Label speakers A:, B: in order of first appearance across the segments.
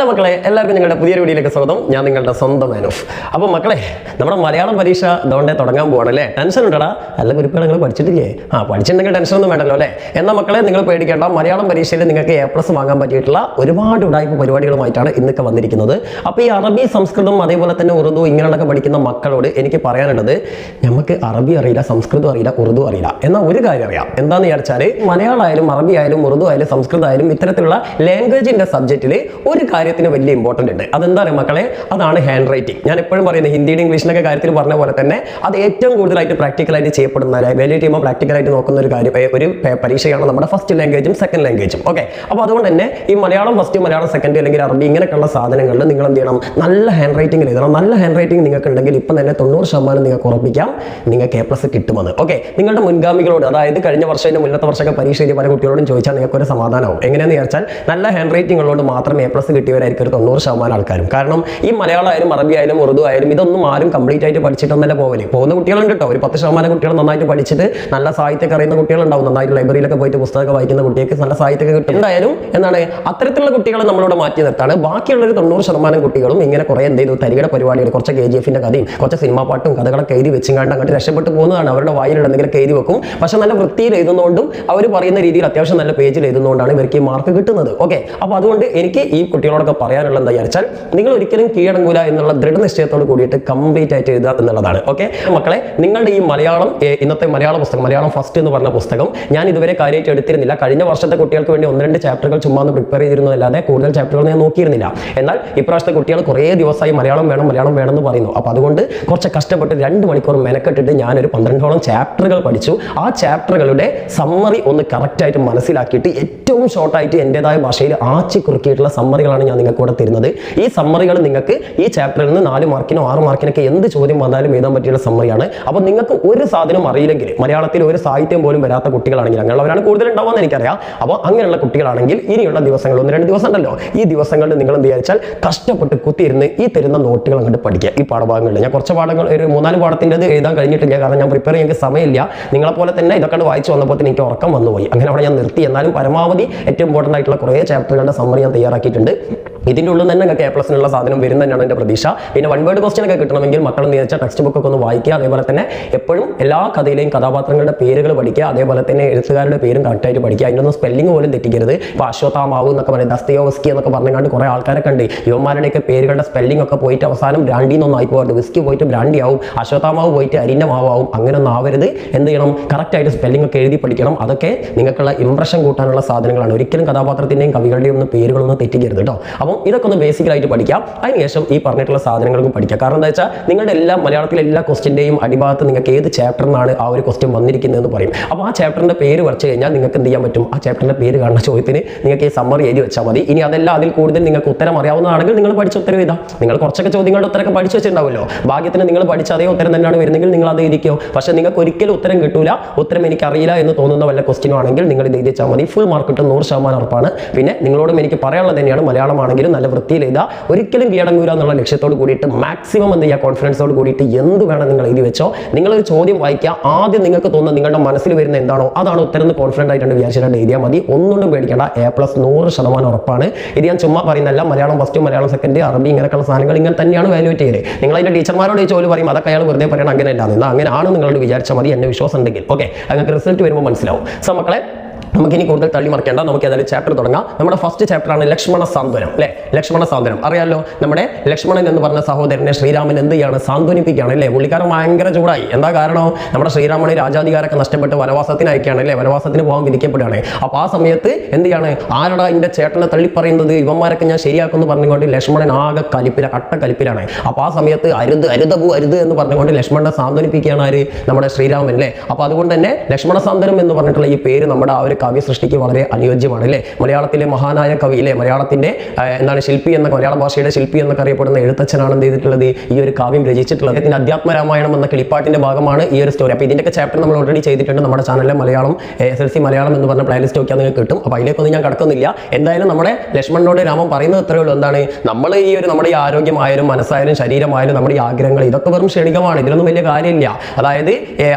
A: Hello മക്കളെ, എല്ലാവർക്കും നിങ്ങളുടെ പുതിയൊരു വീഡിയോയിലേക്ക് സ്വാഗതം. ഞാൻ നിങ്ങളുടെ സ്വന്തം മാനുഫ്. അപ്പോൾ മക്കളെ, നമ്മുടെ മലയാളം പരീക്ഷ ഇതുകൊണ്ടേ തുടങ്ങാൻ പോവാണ് അല്ലേ? ടെൻഷൻ ഉണ്ടടാ? അല്ല കുറിപ്പുകൾ നിങ്ങൾ പഠിച്ചിട്ടില്ലേ? പഠിച്ചിട്ടുണ്ടെങ്കിൽ ടെൻഷൻ ഒന്നും വേണ്ടല്ലോ അല്ലേ? എന്നാൽ മക്കളെ, നിങ്ങൾ പേടിക്കേണ്ട. മലയാളം പരീക്ഷയിൽ നിങ്ങൾക്ക് A+ വാങ്ങാൻ പറ്റിയിട്ടുള്ള ഒരുപാട് ഉടായ്പ പരിപാടികളുമായിട്ടാണ് ഇന്നൊക്കെ വന്നിരിക്കുന്നത്. അപ്പോൾ ഈ അറബി, സംസ്കൃതം, അതേപോലെ തന്നെ ഉറുദു ഇങ്ങനെയുള്ളതൊക്കെ പഠിക്കുന്ന മക്കളോട് എനിക്ക് പറയാനുള്ളത്, നമുക്ക് അറബി അറിയില്ല, സംസ്കൃതം അറിയില്ല, ഉറുദു അറിയില്ല, എന്നാൽ ഒരു കാര്യം അറിയാം. എന്താണെന്ന് വിചാരിച്ചാൽ, മലയാളം ആയാലും അറബി ആയാലും ഉറുദു ആയാലും സംസ്കൃതം ആയാലും ഇത്തരത്തിലുള്ള ലാംഗ്വേജിന്റെ സബ്ജക്റ്റിൽ ഒരു കാര്യത്തിന് വലിയ ഇമ്പോർട്ടൻ്റ് ഉണ്ട്. അതെന്താ പറയുക മക്കളെ? അതാണ് ഹാൻഡ് റൈറ്റിംഗ്. ഞാൻ എപ്പോഴും പറയുന്നത്, ഹിന്ദിയുടെ ഇംഗ്ലീഷിനൊക്കെ കാര്യത്തിൽ പറഞ്ഞ പോലെ തന്നെ അത് ഏറ്റവും കൂടുതലായിട്ട് പ്രാക്ടിക്കലായിട്ട് ചെയ്യപ്പെടുന്ന, വാല്യൂറ്റ് ചെയ്യുമ്പോൾ പ്രാക്ടിക്കലായിട്ട് നോക്കുന്ന ഒരു കാര്യം, ഒരു പരീക്ഷയാണ് നമ്മുടെ ഫസ്റ്റ് ലാംഗ്വേജും സെക്കൻഡ് ലാംഗ്വേജും. ഓക്കെ, അപ്പോൾ അതുകൊണ്ട് തന്നെ ഈ മലയാളം ഫസ്റ്റ്, മലയാളം സെക്കൻഡ്, അല്ലെങ്കിൽ അറബി ഇങ്ങനെയൊക്കെയുള്ള സാധനങ്ങളിൽ നിങ്ങൾ എന്ത് ചെയ്യണം? നല്ല ഹാൻഡ് റൈറ്റിംഗ് എഴുതണം. നല്ല ഹാൻഡ് റൈറ്റിംഗ് നിങ്ങൾക്ക് ഉണ്ടെങ്കിൽ ഇപ്പം തന്നെ 90% നിങ്ങൾക്ക് ഉറപ്പിക്കാം നിങ്ങൾക്ക് A+ കിട്ടുമെന്ന്. ഓക്കെ, നിങ്ങളുടെ മുൻഗാമികളോട്, അതായത് കഴിഞ്ഞ വർഷം, മുന്നത്തെ വർഷമൊക്കെ പരീക്ഷ എഴുതിയ പല കുട്ടികളോടും ചോദിച്ചാൽ നിങ്ങൾക്ക് ഒരു സമാധാനമാവും. എങ്ങനെയാണെന്ന് വിചാരിച്ചാൽ, നല്ല ഹാൻഡ് റൈറ്റിംഗുകളോട് മാത്രം A+ കിട്ടിയവരായിരിക്കും ഒരു 90% ആൾക്കാരും. കാരണം ഈ മലയാളം ആയാലും അറബി ആയാലും ഉറുദു ആയാലും ഇതൊന്നും ആരും കംപ്ലീറ്റ് ആയിട്ട് പഠിച്ചിട്ടൊന്നല്ല പോകല്. പോകുന്ന കുട്ടികളുണ്ട് കേട്ടോ. ഒരു 10% കുട്ടികൾ നന്നായിട്ട് പഠിച്ചിട്ട് നല്ല സാഹിത്യമൊക്കെ അറിയുന്ന കുട്ടികളുണ്ടാവും. നന്നായിട്ട് ലൈബ്രറിയിലൊക്കെ പോയിട്ട് പുസ്തകമൊക്കെ വായിക്കുന്ന കുട്ടികൾക്ക് നല്ല സാഹിത്യമൊക്കെ കിട്ടും. എന്തായാലും എന്താണ്, അത്തരത്തിലുള്ള കുട്ടികളെ നമ്മളോട് മാറ്റി നിർത്താണ്. ബാക്കിയുള്ളൊരു 90% കുട്ടികളും ഇങ്ങനെ കുറേ എന്ത് ചെയ്തു, തരികട പരിപാടികൾ, കുറച്ച് KGF-ന്റെ കഥയും കുറച്ച് സിനിമാ പാട്ടും കഥകളൊക്കെ എഴുതി വെച്ചുകൊണ്ട് അങ്ങോട്ട് രക്ഷപ്പെട്ട് പോകുന്നതാണ്. അവരുടെ വായിലുള്ള എന്തെങ്കിലും എഴുതി വെക്കും. പക്ഷെ നല്ല വൃത്തിയിൽ എഴുതുന്നതുകൊണ്ടും അവർ പറയുന്ന രീതിയിൽ അത്യാവശ്യം നല്ല പേജിൽ എഴുതുന്നതുകൊണ്ടാണ് ഇവർക്ക് ഈ മാർക്ക് കിട്ടുന്നത്. ഓക്കെ, അപ്പോൾ അതുകൊണ്ട് എനിക്ക് ഈ കുട്ടികളോടൊക്കെ പറയാനുള്ള എന്താ വിചാരിച്ചാൽ, നിങ്ങൾ ഒരിക്കലും കീഴടങ്ങൂല എന്നുള്ള ദൃഢനിശ്ചയത്തോട് കൂടിയിട്ട് കംപ്ലീറ്റ് ആയിട്ട് എഴുതുക എന്നുള്ളതാണ്. ഓക്കെ മക്കളെ, നിങ്ങളുടെ ഈ മലയാളം, ഇന്നത്തെ മലയാള പുസ്തകം, മലയാളം ഫസ്റ്റ് എന്ന് പറഞ്ഞ പുസ്തകം ഞാൻ ഇതുവരെ കാര്യമായിട്ട് എടുത്തിരുന്നില്ല. കഴിഞ്ഞ വർഷത്തെ കുട്ടികൾക്ക് വേണ്ടി 1-2 ചാപ്റ്ററുകൾ ചുമ്മാ ഒന്ന് പ്രിപ്പയർ ചെയ്തിരുന്നതല്ലാതെ കൂടുതൽ ചാപ്റ്ററുകൾ ഞാൻ നോക്കിയിരുന്നില്ല. എന്നാൽ ഇപ്രാവശ്യത്തെ കുട്ടികൾ കുറേ ദിവസമായി മലയാളം വേണം എന്ന് പറയുന്നു. അപ്പോൾ അതുകൊണ്ട് കുറച്ച് കഷ്ടപ്പെട്ട് 2 മണിക്കൂർ മെനക്കെട്ടിട്ട് ഞാനൊരു 12ഓളം ചാപ്റ്ററുകൾ പഠിച്ചു. ആ ചാപ്റ്ററുകളുടെ സമ്മറി ഒന്ന് കറക്റ്റായിട്ട് മനസ്സിലാക്കിയിട്ട് ഏറ്റവും ഷോർട്ടായിട്ട് എൻ്റെതായ ഭാഷയിൽ ആച്ചി കുറുക്കിയിട്ടുള്ള സമ്മറികളാണ് ഞാൻ നിങ്ങൾക്ക് കൂടെ തരുന്നത്. ഈ സമ്മറികൾ നിങ്ങൾക്ക് ഈ ചാപ്റ്ററിൽ നിന്ന് 4 മാർക്കിനോ 6 മാർക്കിനൊക്കെ എന്ത് ചോദ്യം വന്നാലും എഴുതാൻ പറ്റിയുള്ള സമ്മറിയാണ്. അപ്പോൾ നിങ്ങൾക്ക് ഒരു സാധനം അറിയില്ലെങ്കിൽ, മലയാളത്തിൽ ഒരു സാഹിത്യം പോലും വരാത്ത കുട്ടികളാണെങ്കിൽ, അങ്ങനെയുള്ളവരാണ് കൂടുതൽ ഉണ്ടാവുമെന്ന് എനിക്കറിയാം. അപ്പോൾ അങ്ങനെയുള്ള കുട്ടികളാണെങ്കിൽ ഇനിയുള്ള ദിവസങ്ങൾ, 1-2 ദിവസം ഉണ്ടല്ലോ, ഈ ദിവസങ്ങളിൽ നിങ്ങൾ എന്ത് വിചാരിച്ചാൽ കഷ്ടപ്പെട്ട് കുത്തിയിരുന്ന് ഈ തരുന്ന നോട്ടുകൾ അങ്ങോട്ട് പഠിക്കുക. ഈ പാഠഭാഗങ്ങളിൽ ഞാൻ കുറച്ച് പാഠങ്ങൾ, ഒരു 3-4 പാഠത്തിൻ്റെത് എഴുതാൻ കഴിഞ്ഞിട്ടില്ല. കാരണം ഞാൻ പ്രിപ്പയർ ചെയ്യാൻ സമയമില്ല. നിങ്ങളെപ്പോലെ തന്നെ ഇതൊക്കെ വായിച്ച് വന്നപ്പോൾ എനിക്ക് ഉറക്കം വന്നുപോയി. അങ്ങനെ അവിടെ ഞാൻ നിർത്തി. എന്നാലും പരമാവധി ഏറ്റവും ഇമ്പോർട്ടൻ്റ് ആയിട്ടുള്ള കുറേ ചാപ്റ്ററുകളുടെ സമ്മറി ഞാൻ തയ്യാറാക്കിയിട്ടുണ്ട്. ഇതിൻ്റെ ഉള്ളിൽ തന്നെ നിങ്ങൾക്ക് A+നുള്ള സാധനം വരും തന്നെയാണ് എൻ്റെ പ്രതീക്ഷ. പിന്നെ 1 വേർഡ് ക്വസ്റ്റ്യൻ ഒക്കെ കിട്ടണമെങ്കിൽ മക്കൾ എന്ന് വെച്ചാൽ ടെക്സ്റ്റ് ബുക്കൊക്കെ ഒന്ന് വായിക്കുക. അതേപോലെ തന്നെ എപ്പോഴും എല്ലാ കഥയിലെയും കഥാപാത്രങ്ങളുടെ പേരുകൾ പഠിക്കുക. അതേപോലെ തന്നെ എഴുത്തുകാരുടെ പേരും കറക്റ്റായിട്ട് പഠിക്കുക. അതിനൊന്നും സ്പെല്ലിംഗ് പോലും തെറ്റിക്കരുത്. ഇപ്പോൾ അശ്വത്ഥാമാവ് എന്നൊക്കെ പറയും, ദസ്തയോവ്സ്കി എന്നൊക്കെ പറഞ്ഞുകൊണ്ട് കുറേ ആൾക്കാരൊക്കെ ഉണ്ട്. യുവന്മാരുടെയൊക്കെ പേരുകളുടെ സ്പെല്ലിംഗ് ഒക്കെ പോയിട്ട് അവസാനം ബ്രാൻഡിന്നൊന്നും ആയി പോകരുത്. വിസ്കി പോയിട്ട് ബ്രാൻഡി ആവും, അശ്വത്ഥാമാവ് പോയിട്ട് അരിൻ്റെ മാവാവും. അങ്ങനെ ഒന്നും ആവരുത്. എന്ത് ചെയ്യണം? കറക്റ്റായിട്ട് സ്പെല്ലിംഗ് ഒക്കെ എഴുതി പഠിക്കണം. അതൊക്കെ നിങ്ങൾക്കുള്ള ഇംപ്രഷൻ കൂട്ടാനുള്ള സാധനങ്ങളാണ്. ഒരിക്കലും കഥാപാത്രത്തിൻ്റെയും കവികളുടെയും ഒന്നും പേരുകളൊന്നും തെറ്റിക്കരുത് കേട്ടോ. അപ്പം ഇതൊക്കെ ഒന്ന് ബേസിക്കലായിട്ട് പഠിക്കാം. അതിനുശേഷം ഈ പറഞ്ഞിട്ടുള്ള സാധനങ്ങൾക്കും പഠിക്കാം. കാരണം എന്താ വെച്ചാൽ, നിങ്ങളുടെ എല്ലാ മലയാളത്തിലെ എല്ലാ ക്വസ്റ്റിൻ്റെയും അടിഭാഗത്ത് നിങ്ങൾക്ക് ഏത് ചാപ്റ്ററിനാണ് ആ ഒരു ക്വസ്റ്റ്യൻ വന്നിരിക്കുന്നതെന്ന് പറയും. അപ്പോൾ ആ ചാപ്റ്ററിൻ്റെ പേര് വരച്ച് കഴിഞ്ഞാൽ നിങ്ങൾക്ക് എന്ത് ചെയ്യാൻ പറ്റും? ആ ചാപ്റ്ററിൻ്റെ പേര് കാണുന്ന ചോദ്യത്തിന് നിങ്ങൾക്ക് ഈ സമ്മറി എഴുതി വെച്ചാൽ മതി. ഇനി അതല്ല, അതിൽ കൂടുതൽ നിങ്ങൾക്ക് ഉത്തരം അറിയാവുന്നതാണെങ്കിൽ നിങ്ങൾ പഠിച്ച ഉത്തരം എഴുതാം. നിങ്ങൾ കുറച്ചൊക്കെ ചോദ്യങ്ങളുടെ ഉത്തരമൊക്കെ പഠിച്ചു വെച്ചിട്ടുണ്ടാവുമല്ലോ. ഭാഗ്യത്തിന് നിങ്ങൾ പഠിച്ച അതേ ഉത്തരം തന്നെയാണ് വരുന്നെങ്കിൽ നിങ്ങൾ അത് എഴുതിക്കോ. പക്ഷേ നിങ്ങൾക്ക് ഒരിക്കലും ഉത്തരം കിട്ടൂല. ഉത്തരം എനിക്കറിയില്ല എന്ന് തോന്നുന്ന വല്ല ക്വസ്റ്റ്യനും ആണെങ്കിൽ നിങ്ങൾ ഇത് എഴുതി വെച്ചാൽ മതി. ഫുൾ മാർക്ക് കിട്ടും, 100% ഉറപ്പാണ്. പിന്നെ നിങ്ങളോടും എനിക്ക് പറയാനുള്ളത് തന്നെയാണ്, മലയാളമാണെങ്കിലും നല്ല വൃത്തിയിൽ എഴുതുക. ഒരിക്കലും കീഴടങ്ങൂല എന്നുള്ള ലക്ഷ്യത്തോട് കൂടിയിട്ട് മാക്സിമം എന്ത് ചെയ്യുക, കോൺഫിഡൻസോട് കൂടിയിട്ട് എന്ത് വേണം നിങ്ങൾ എഴുതി വെച്ചോ. നിങ്ങളൊരു ചോദ്യം വായിക്കുക, ആദ്യം നിങ്ങൾക്ക് തോന്നുന്ന നിങ്ങളുടെ മനസ്സിൽ വരുന്ന എന്താണോ അതാണ് ഉത്തരം എന്ന് കോൺഫിഡൻ്റ് ആയിട്ടുണ്ട് വിചാരിച്ചിട്ട് എഴുതിയാൽ മതി. ഒന്നുകൊണ്ടും പേടിക്കേണ്ട. A+ 100% ഉറപ്പാണ്. ഇത് ഞാൻ ചുമ്മാ പറയുന്നല്ല. മലയാളം ഫസ്റ്റ്, മലയാളം സെക്കൻഡ്, അറബി ഇങ്ങനെയൊക്കെയുള്ള സാധനങ്ങൾ ഇങ്ങനെ തന്നെയാണ് വാല്യൂറ്റ് ചെയ്തത്. നിങ്ങൾ അതിൻ്റെ ടീച്ചർമാരോട് ഈ ചോദ്യം പറയും, അതൊക്കെ അയാൾ വെറുതെ പറയണം അങ്ങനെയല്ല. എന്നാൽ അങ്ങനെയാണ് നിങ്ങളോട് വിചാരിച്ചാൽ മതി. എന്നെ വിശ്വാസം ഉണ്ടെങ്കിൽ. ഓക്കെ, നിങ്ങൾക്ക് റിസൾട്ട് വരുമ്പോൾ മനസ്സിലാവും. സോ മക്കളെ, നമുക്കിനി കൂടുതൽ തള്ളി മറിക്കേണ്ട. നമുക്ക് ഏതായാലും ചാപ്റ്റർ തുടങ്ങാം. നമ്മുടെ ഫസ്റ്റ് ചാപ്റ്ററാണ് ലക്ഷ്മണ സാന്ത്വനം. അല്ലേ? ലക്ഷ്മണ സാന്ത്വനം അറിയാമല്ലോ. നമ്മുടെ ലക്ഷ്മണൻ എന്ന് പറഞ്ഞ സഹോദരനെ ശ്രീരാമൻ എന്ത് ചെയ്യാണ്? സാന്ത്വനിപ്പിക്കുകയാണ്. അല്ലേ? പുള്ളിക്കാരൻ ഭയങ്കര ചൂടായി. എന്താ കാരണം? നമ്മുടെ ശ്രീരാമനെ രാജാധികാരമൊക്കെ നഷ്ടപ്പെട്ട് വനവാസത്തിന് അയക്കുകയാണ്. അല്ലേ? വനവാസത്തിന് പോകാൻ വിധിക്കപ്പെടുകയാണ്. അപ്പോൾ ആ സമയത്ത് എന്ത് ചെയ്യാണ്? ആരടാ എൻ്റെ ചേട്ടനെ തള്ളിപ്പറയുന്നത്? ഇവന്മാരൊക്കെ ഞാൻ ശരിയാക്കുമെന്ന് പറഞ്ഞുകൊണ്ട് ലക്ഷ്മണൻ ആകെ കലിപ്പില, കട്ട കലിപ്പിലാണ്. അപ്പോൾ ആ സമയത്ത് അരുത് എന്ന് പറഞ്ഞുകൊണ്ട് ലക്ഷ്മണനെ സാന്ത്വനിപ്പിക്കുകയാണ് ആര്? നമ്മുടെ ശ്രീരാമൻ. അല്ലേ? അപ്പോൾ അതുകൊണ്ട് തന്നെ ലക്ഷ്മണ സാന്ത്വനം എന്ന് പറഞ്ഞിട്ടുള്ള ഈ പേര് നമ്മുടെ ആ ഒരു കാവ്യ സൃഷ്ടിക്ക് വളരെ അനുയോജ്യമാണ്. അല്ലേ? മലയാളത്തിലെ മഹാനായ കവി, അല്ലേ? മലയാളത്തിന്റെ എന്താണ് ശില്പി എന്ന, മലയാള ഭാഷയുടെ ശില്പി എന്നൊക്കെ അറിയപ്പെടുന്ന എഴുത്തച്ഛനാണ് എന്ത് ചെയ്തിട്ടുള്ളത്? ഈ ഒരു കാവ്യം രചിച്ചിട്ടുള്ളത്. ഇതിന്റെ അധ്യാത്മരാമായണം എന്ന കിളിപ്പാട്ടിന്റെ ഭാഗമാണ് ഈ ഒരു സ്റ്റോറി. അപ്പോൾ ഇതിന്റെയൊക്കെ ചാപ്റ്റർ നമ്മൾ ഓൾറെഡി ചെയ്തിട്ടുണ്ട് നമ്മുടെ ചാനലിലെ മലയാളം SLC മലയാളം എന്ന് പറഞ്ഞ പ്ലേലിസ്റ്റ് ഒക്കെ നിങ്ങൾക്ക് കിട്ടും. അപ്പോൾ അതിലേക്കൊന്നും ഞാൻ കടക്കുന്നില്ല. എന്തായാലും നമ്മുടെ ലക്ഷ്മണനോട് രാമൻ പറയുന്നത് ഇത്രയേ ഉള്ളൂ. എന്താണ്? നമ്മൾ നമ്മുടെ ഈ ആരോഗ്യമായാലും മനസ്സായാലും ശരീരമായാലും നമ്മുടെ ഈ ആഗ്രഹങ്ങൾ ഇതൊക്കെ വെറും ക്ഷണികമാണ്. ഇതിലൊന്നും വലിയ കാര്യമില്ല. അതായത്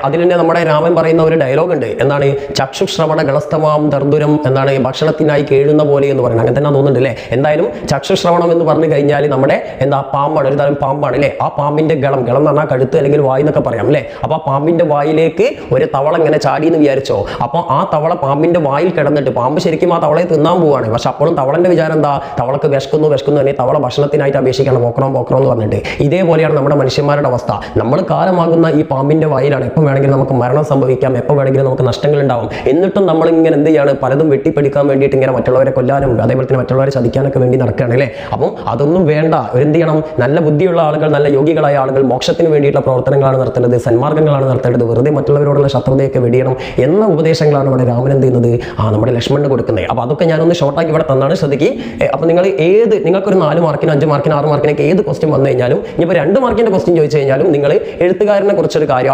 A: അതിൽ തന്നെ നമ്മുടെ രാമൻ പറയുന്ന ഒരു ഡയലോഗ് ഉണ്ട്. എന്താണ്? ചക്ഷുശ്രവണ ഗളസ്ഥ പ്രയാസമാം ദർദുരം എന്താണ് ഭക്ഷണത്തിനായി കേഴുന്ന പോലെ എന്ന് പറയുന്നത് അങ്ങനെ തന്നെ തോന്നുന്നുണ്ട് അല്ലേ. എന്തായാലും ചക്ഷുശ്രവണം എന്ന് പറഞ്ഞു കഴിഞ്ഞാൽ നമ്മുടെ എന്താ പാമ്പാണ്, ഒരു തരം പാമ്പാണ് അല്ലേ. ആ പാമ്പിന്റെ ഗളം എന്ന് പറഞ്ഞാൽ കഴുത്ത് അല്ലെങ്കിൽ വായി എന്നൊക്കെ പറയാം അല്ലേ. അപ്പൊ ആ പാമ്പിന്റെ വായിലേക്ക് ഒരു തവള ഇങ്ങനെ ചാടി എന്ന് വിചാരിച്ചോ. അപ്പൊ ആ തവള പാമ്പിന്റെ വായിൽ കിടന്നിട്ട് പാമ്പ് ശരിക്കും ആ തവളയെ തിന്നാൻ പോവാണ്. പക്ഷെ അപ്പോഴും തവളന്റെ വിചാരം എന്താ, തവളക്ക് വിശക്കുന്നു തന്നെ തവള ഭക്ഷണത്തിനായിട്ട് അപേക്ഷിക്കണം, പോക്കറോ എന്ന് പറഞ്ഞിട്ട്. ഇതേപോലെയാണ് നമ്മുടെ മനുഷ്യന്മാരുടെ അവസ്ഥ. നമ്മൾ കാലമാകുന്ന ഈ പാമ്പിന്റെ വായിലാണ്. എപ്പോൾ വേണമെങ്കിലും നമുക്ക് മരണം സംഭവിക്കാം, എപ്പോൾ വേണമെങ്കിലും നമുക്ക് നഷ്ടങ്ങൾ ഉണ്ടാവും. എന്നിട്ടും നമ്മൾ ഇങ്ങനെ എന്ത് ചെയ്യാണ്, പലതും വെട്ടിപ്പിടിക്കാൻ വേണ്ടിയിട്ട് ഇങ്ങനെ മറ്റുള്ളവരെ കൊല്ലാനും അതേപോലെ തന്നെ മറ്റുള്ളവരെ ചതിക്കാനൊക്കെ വേണ്ടി നടക്കുകയാണ് അല്ലേ. അപ്പം അതൊന്നും വേണ്ട. എന്ത് ചെയ്യണം, നല്ല ബുദ്ധിയുള്ള ആളുകൾ, നല്ല യോഗികളായ ആളുകൾ മോക്ഷത്തിന് വേണ്ടിയിട്ടുള്ള പ്രവർത്തനങ്ങളാണ് നടത്തേണ്ടത്, സന്മാർഗ്ഗങ്ങളാണ് നടത്തേണ്ടത്, വെറുതെ മറ്റുള്ളവരോടുള്ള ശത്രുതയൊക്കെ വെടിയണം എന്ന ഉപദേശങ്ങളാണ് ഇവിടെ രാമൻ എന്ത് ചെയ്യുന്നത്, നമ്മുടെ ലക്ഷ്മണന് കൊടുക്കുന്നത്. അപ്പോൾ അതൊക്കെ ഞാനൊന്ന് ഷോർട്ടാക്കി ഇവിടെ തന്നാണ്, ശ്രദ്ധിക്കുക. അപ്പോൾ നിങ്ങൾക്കൊരു 4 മാർക്കിന് 5 മാർക്കിന് 6 മാർക്കിനൊക്കെ ഏത് ക്വസ്റ്റ്യൻ വന്നു കഴിഞ്ഞാലും, ഇപ്പോൾ 2 മാർക്കിന്റെ ക്വസ്റ്റ്യൻ ചോദിച്ചു കഴിഞ്ഞാലും നിങ്ങൾ എഴുത്തുകാരനെ കുറിച്ചൊരു കാര്യം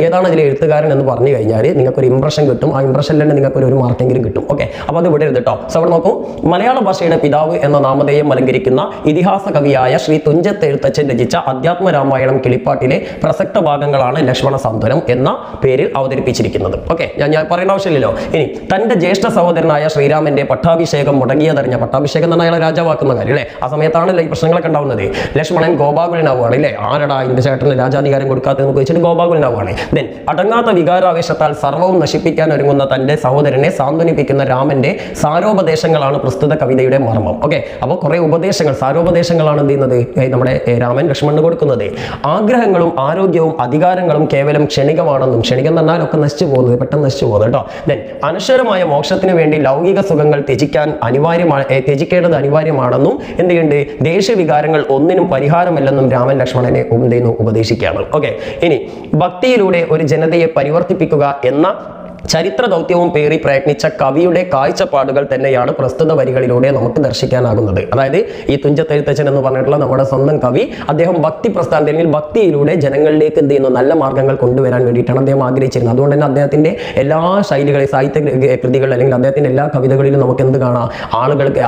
A: ഏതാണ് അതിലെ എഴുത്തുകാരൻ എന്ന് പറഞ്ഞു കഴിഞ്ഞാൽ നിങ്ങൾക്കൊരു ഇംപ്രഷൻ കിട്ടും. ആ ഇംപ്രഷനിൽ തന്നെ നിങ്ങൾക്ക് ഒരു മാർക്കെങ്കിലും കിട്ടും. ഓക്കെ, അപ്പോൾ അത് വിടരുത് കേട്ടോ. സോ അവിടെ നോക്കൂ, മലയാള ഭാഷയുടെ പിതാവ് എന്ന നാമധേയം അലങ്കരിക്കുന്ന ഇതിഹാസ കവിയായ ശ്രീ തുഞ്ചത്ത് എഴുത്തച്ഛൻ രചിച്ച അധ്യാത്മ രാമായണം കിളിപ്പാട്ടിലെ പ്രസക്ത ഭാഗങ്ങളാണ് ലക്ഷ്മണ സാന്ത്വനം എന്ന പേരിൽ അവതരിപ്പിച്ചിരിക്കുന്നത്. ഓക്കെ, ഞാൻ പറയേണ്ട ആവശ്യമില്ലല്ലോ. ഇനി തന്റെ ജ്യേഷ്ഠ സഹോദരനായ ശ്രീരാമന്റെ പട്ടാഭിഷേകം മുടങ്ങിയതറിഞ്ഞ, പട്ടാഭിഷേകം എന്ന് പറഞ്ഞാൽ രാജാവാക്കുന്ന കാര്യം അല്ലേ, ആ സമയത്താണല്ലോ ഈ പ്രശ്നങ്ങളൊക്കെ ഉണ്ടാവുന്നത്. ലക്ഷ്മണൻ ഗോപാകുലനാവുകയാണ് അല്ലേ. ആരടാ ഇതിന്റെ ചേട്ടന് രാജാധികാരം കൊടുക്കാത്തതെന്ന് ചോദിച്ചിട്ട് ഗോപാകുലനാവുകയാണ്. ദെൻ അടങ്ങാത്ത വികാരാവേശത്താൽ സർവ്വവും നശിപ്പിക്കാൻ ഒരുങ്ങുന്ന തന്റെ സഹോദരനെ സാന്ത്വനിപ്പിക്കുന്ന രാമന്റെ സാരോപദേശങ്ങളാണ് പ്രസ്തുത കവിതയുടെ മർമ്മം. ഓക്കെ, അപ്പോൾ കുറെ ഉപദേശങ്ങൾ, സാരോപദേശങ്ങളാണ് എന്ത് ചെയ്യുന്നത്, നമ്മുടെ രാമൻ ലക്ഷ്മണന് കൊടുക്കുന്നത്. ആഗ്രഹങ്ങളും ആരോഗ്യവും അധികാരങ്ങളും കേവലം ക്ഷണികമാണെന്നും, ക്ഷണികം എന്ന് പറഞ്ഞാൽ ഒക്കെ നശിച്ചു പോകുന്നത്, പെട്ടെന്ന് നശിച്ചു പോകുന്നത് കേട്ടോ. ദെൻ അനശ്വരമായ മോക്ഷത്തിന് വേണ്ടി ലൗകിക സുഖങ്ങൾ ത്യജിക്കേണ്ടത് അനിവാര്യമാണെന്നും എന്ത് ചെയ്യുന്നുണ്ട്, ദേശവികാരങ്ങൾ ഒന്നിനും പരിഹാരമല്ലെന്നും രാമൻ ലക്ഷ്മണനെ ഉപദേശിക്കുകയാണ്. ഓക്കെ, ഇനി ഭക്തിയിലൂടെ ഒരു ജനതയെ പരിവർത്തിപ്പിക്കുക എന്ന ചരിത്ര ദൗത്യവും പേറി പ്രയത്നിച്ച കവിയുടെ കാഴ്ചപ്പാടുകൾ തന്നെയാണ് പ്രസ്തുത വരികളിലൂടെ നമുക്ക് ദർശിക്കാനാകുന്നത്. അതായത് ഈ തുഞ്ചത്തെഴുത്തച്ഛൻ എന്ന് പറഞ്ഞിട്ടുള്ള നമ്മുടെ സ്വന്തം കവി, അദ്ദേഹം ഭക്തി പ്രസ്ഥാനത്തിൽ അല്ലെങ്കിൽ ഭക്തിയിലൂടെ ജനങ്ങളിലേക്ക് എന്ത് ചെയ്യുന്നു, നല്ല മാർഗ്ഗങ്ങൾ കൊണ്ടുവരാൻ വേണ്ടിയിട്ടാണ് അദ്ദേഹം ആഗ്രഹിച്ചിരുന്നത്. അതുകൊണ്ട് തന്നെ അദ്ദേഹത്തിന്റെ എല്ലാ ശൈലികളെ, സാഹിത്യ കൃതികൾ അല്ലെങ്കിൽ അദ്ദേഹത്തിന്റെ എല്ലാ കവിതകളിലും നമുക്ക് എന്ത് കാണാം,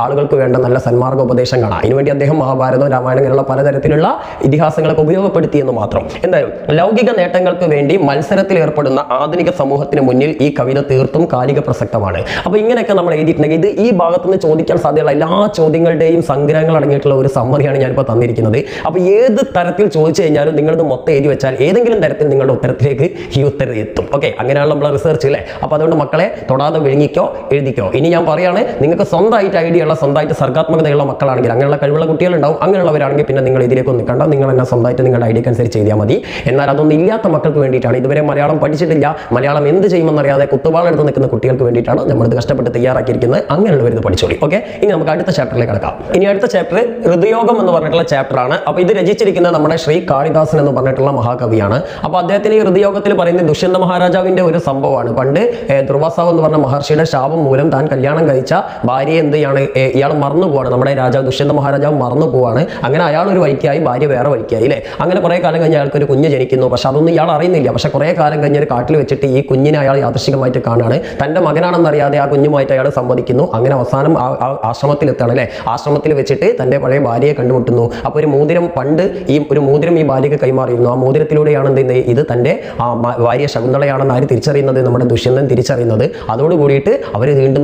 A: ആളുകൾക്ക് വേണ്ട നല്ല സന്മാർഗ്ഗ ഉപദേശം കാണാം. അതിനുവേണ്ടി അദ്ദേഹം മഹാഭാരതം, രാമായണം ഇങ്ങനെയുള്ള പലതരത്തിലുള്ള ഇതിഹാസങ്ങളൊക്കെ ഉപയോഗപ്പെടുത്തിയെന്ന് മാത്രം. എന്തായാലും ലൗകിക നേട്ടങ്ങൾക്ക് വേണ്ടി മത്സരത്തിൽ ഏർപ്പെടുന്ന ആധുനിക സമൂഹത്തിന് മുന്നിൽ ഈ കവിത തീർത്തും കാലിക പ്രസക്തമാണ്. അപ്പോൾ ഇങ്ങനെയൊക്കെ നമ്മൾ എഴുതിയിട്ടുണ്ടെങ്കിൽ ഇത് ഈ ഭാഗത്തുനിന്ന് ചോദിക്കാൻ സാധ്യതയുള്ള എല്ലാ ചോദ്യങ്ങളുടെയും സംഗ്രഹങ്ങൾ അടങ്ങിയിട്ടുള്ള ഒരു സമ്മറിയാണ് ഞാനിപ്പോൾ തന്നിരിക്കുന്നത്. അപ്പോൾ ഏത് തരത്തിൽ ചോദിച്ചു കഴിഞ്ഞാലും നിങ്ങളിത് മൊത്തം എഴുതി വെച്ചാൽ ഏതെങ്കിലും തരത്തിൽ നിങ്ങളുടെ ഉത്തരത്തിലേക്ക് ഈ ഉത്തരം എത്തും. ഓക്കെ, അങ്ങനെയാണ് നമ്മൾ റിസർച്ച് അല്ലേ. അപ്പോൾ അതുകൊണ്ട് മക്കളെ തൊടാതെ വിഴുങ്ങിക്കോ, എഴുതിക്കോ. ഇനി ഞാൻ പറയുകയാണ്, നിങ്ങൾക്ക് സ്വന്തമായിട്ട് ഐഡിയ ഉള്ള, സ്വന്തമായിട്ട് സർഗാത്മകതയുള്ള മക്കളാണെങ്കിൽ, അങ്ങനെയുള്ള കഴിവുള്ള കുട്ടികളുണ്ടാവും, അങ്ങനെയുള്ളവരാണെങ്കിൽ പിന്നെ നിങ്ങൾ ഇതിലേക്കൊന്നും നിൽക്കണ്ട, നിങ്ങൾ തന്നെ സ്വന്തമായിട്ട് നിങ്ങളുടെ ഐഡിയക്ക് അനുസരിച്ച് ചെയ്താൽ മതി. എന്നാൽ അതൊന്നും ഇല്ലാത്ത മക്കൾക്ക് വേണ്ടിയിട്ടാണ്, ഇതുവരെ മലയാളം പഠിച്ചിട്ടില്ല, മലയാളം എന്ത് ചെയ്യുമെന്നറിയാതെ കുത്തുവാളെടുത്ത് നിൽക്കുന്ന കുട്ടികൾക്ക് വേണ്ടിയിട്ടാണ് നമ്മളിത് കഷ്ടപ്പെട്ട് തയ്യാറാക്കിയിരിക്കുന്നത്. അങ്ങനെയുള്ളവർ ഇത് പഠിച്ചോളി. ഓക്കെ, ഇനി നമുക്ക് അടുത്ത ചാപ്റ്ററിലേക്ക് കടക്കാം. ഇനി അടുത്ത ചാപ്റ്റർ ഋതുയോഗം എന്ന് പറഞ്ഞിട്ടുള്ള ചാപ്റ്റർ ആണ്. അപ്പോൾ ഇത് രചിച്ചിരിക്കുന്നത് നമ്മുടെ ശ്രീ കാളിദാസൻ എന്ന് പറഞ്ഞിട്ടുള്ള മഹാകവിയാണ്. അപ്പോൾ അദ്ദേഹത്തിന് ഈ ഋതുയോഗത്തിൽ പറയുന്നത് ദുഷ്യന്ത മഹാരാജാവിന്റെ ഒരു സംഭവമാണ്. പണ്ട് ദുർവാസാവ് എന്ന് പറഞ്ഞ മഹർഷിയുടെ ശാപം മൂലം താൻ കല്യാണം കഴിച്ച ഭാര്യയെ എന്ത് ചെയ്യാണ്, ഇയാൾ മറന്നു പോവാണ്. നമ്മുടെ രാജാവ് ദുഷ്യന്ത മഹാരാജാവ് മറന്നു പോവാണ്. അങ്ങനെ അയാൾ ഒരു വഴിക്കായി, ഭാര്യ വേറെ വഴിക്കായി അല്ലേ. അങ്ങനെ കുറെ കാലം കഴിഞ്ഞ് അയാൾക്ക് ഒരു കുഞ്ഞ് ജനിക്കുന്നു. പക്ഷെ അതൊന്നും ഇയാൾ അറിയുന്നില്ല. പക്ഷെ കുറെ കാലം കഴിഞ്ഞ് ഒരു കാട്ടിൽ വെച്ചിട്ട് ഈ കുഞ്ഞിനെ അയാൾ യാദൃശ്ചികമായിട്ട് കാണാണ്. തന്റെ മകനാണെന്നറിയാതെ ആ കുഞ്ഞുമായിട്ട് അയാൾ സംവദിക്കുന്നു. അങ്ങനെ അവസാനം ആശ്രമത്തിൽ എത്താണ് അല്ലെ. ആശ്രമത്തിൽ വെച്ചിട്ട് തന്റെ പഴയ ഭാര്യയെ കണ്ടുമുട്ടുന്നു. അപ്പോൾ ഒരു മോതിരം, പണ്ട് ഒരു മോതിരം ഈ ഭാര്യയ്ക്ക് കൈമാറിയിരുന്നു. ആ മോതിരത്തിലൂടെയാണ് എന്ത് ചെയ്യുന്നത്, ഇത് തന്റെ ഭാര്യ ശകുന്തളയാണെന്ന് ആര് തിരിച്ചറിയുന്നത്, നമ്മുടെ ദുഷ്യന്തൻ തിരിച്ചറിയുന്നത്. അതോടുകൂടിയിട്ട് അവർ വീണ്ടും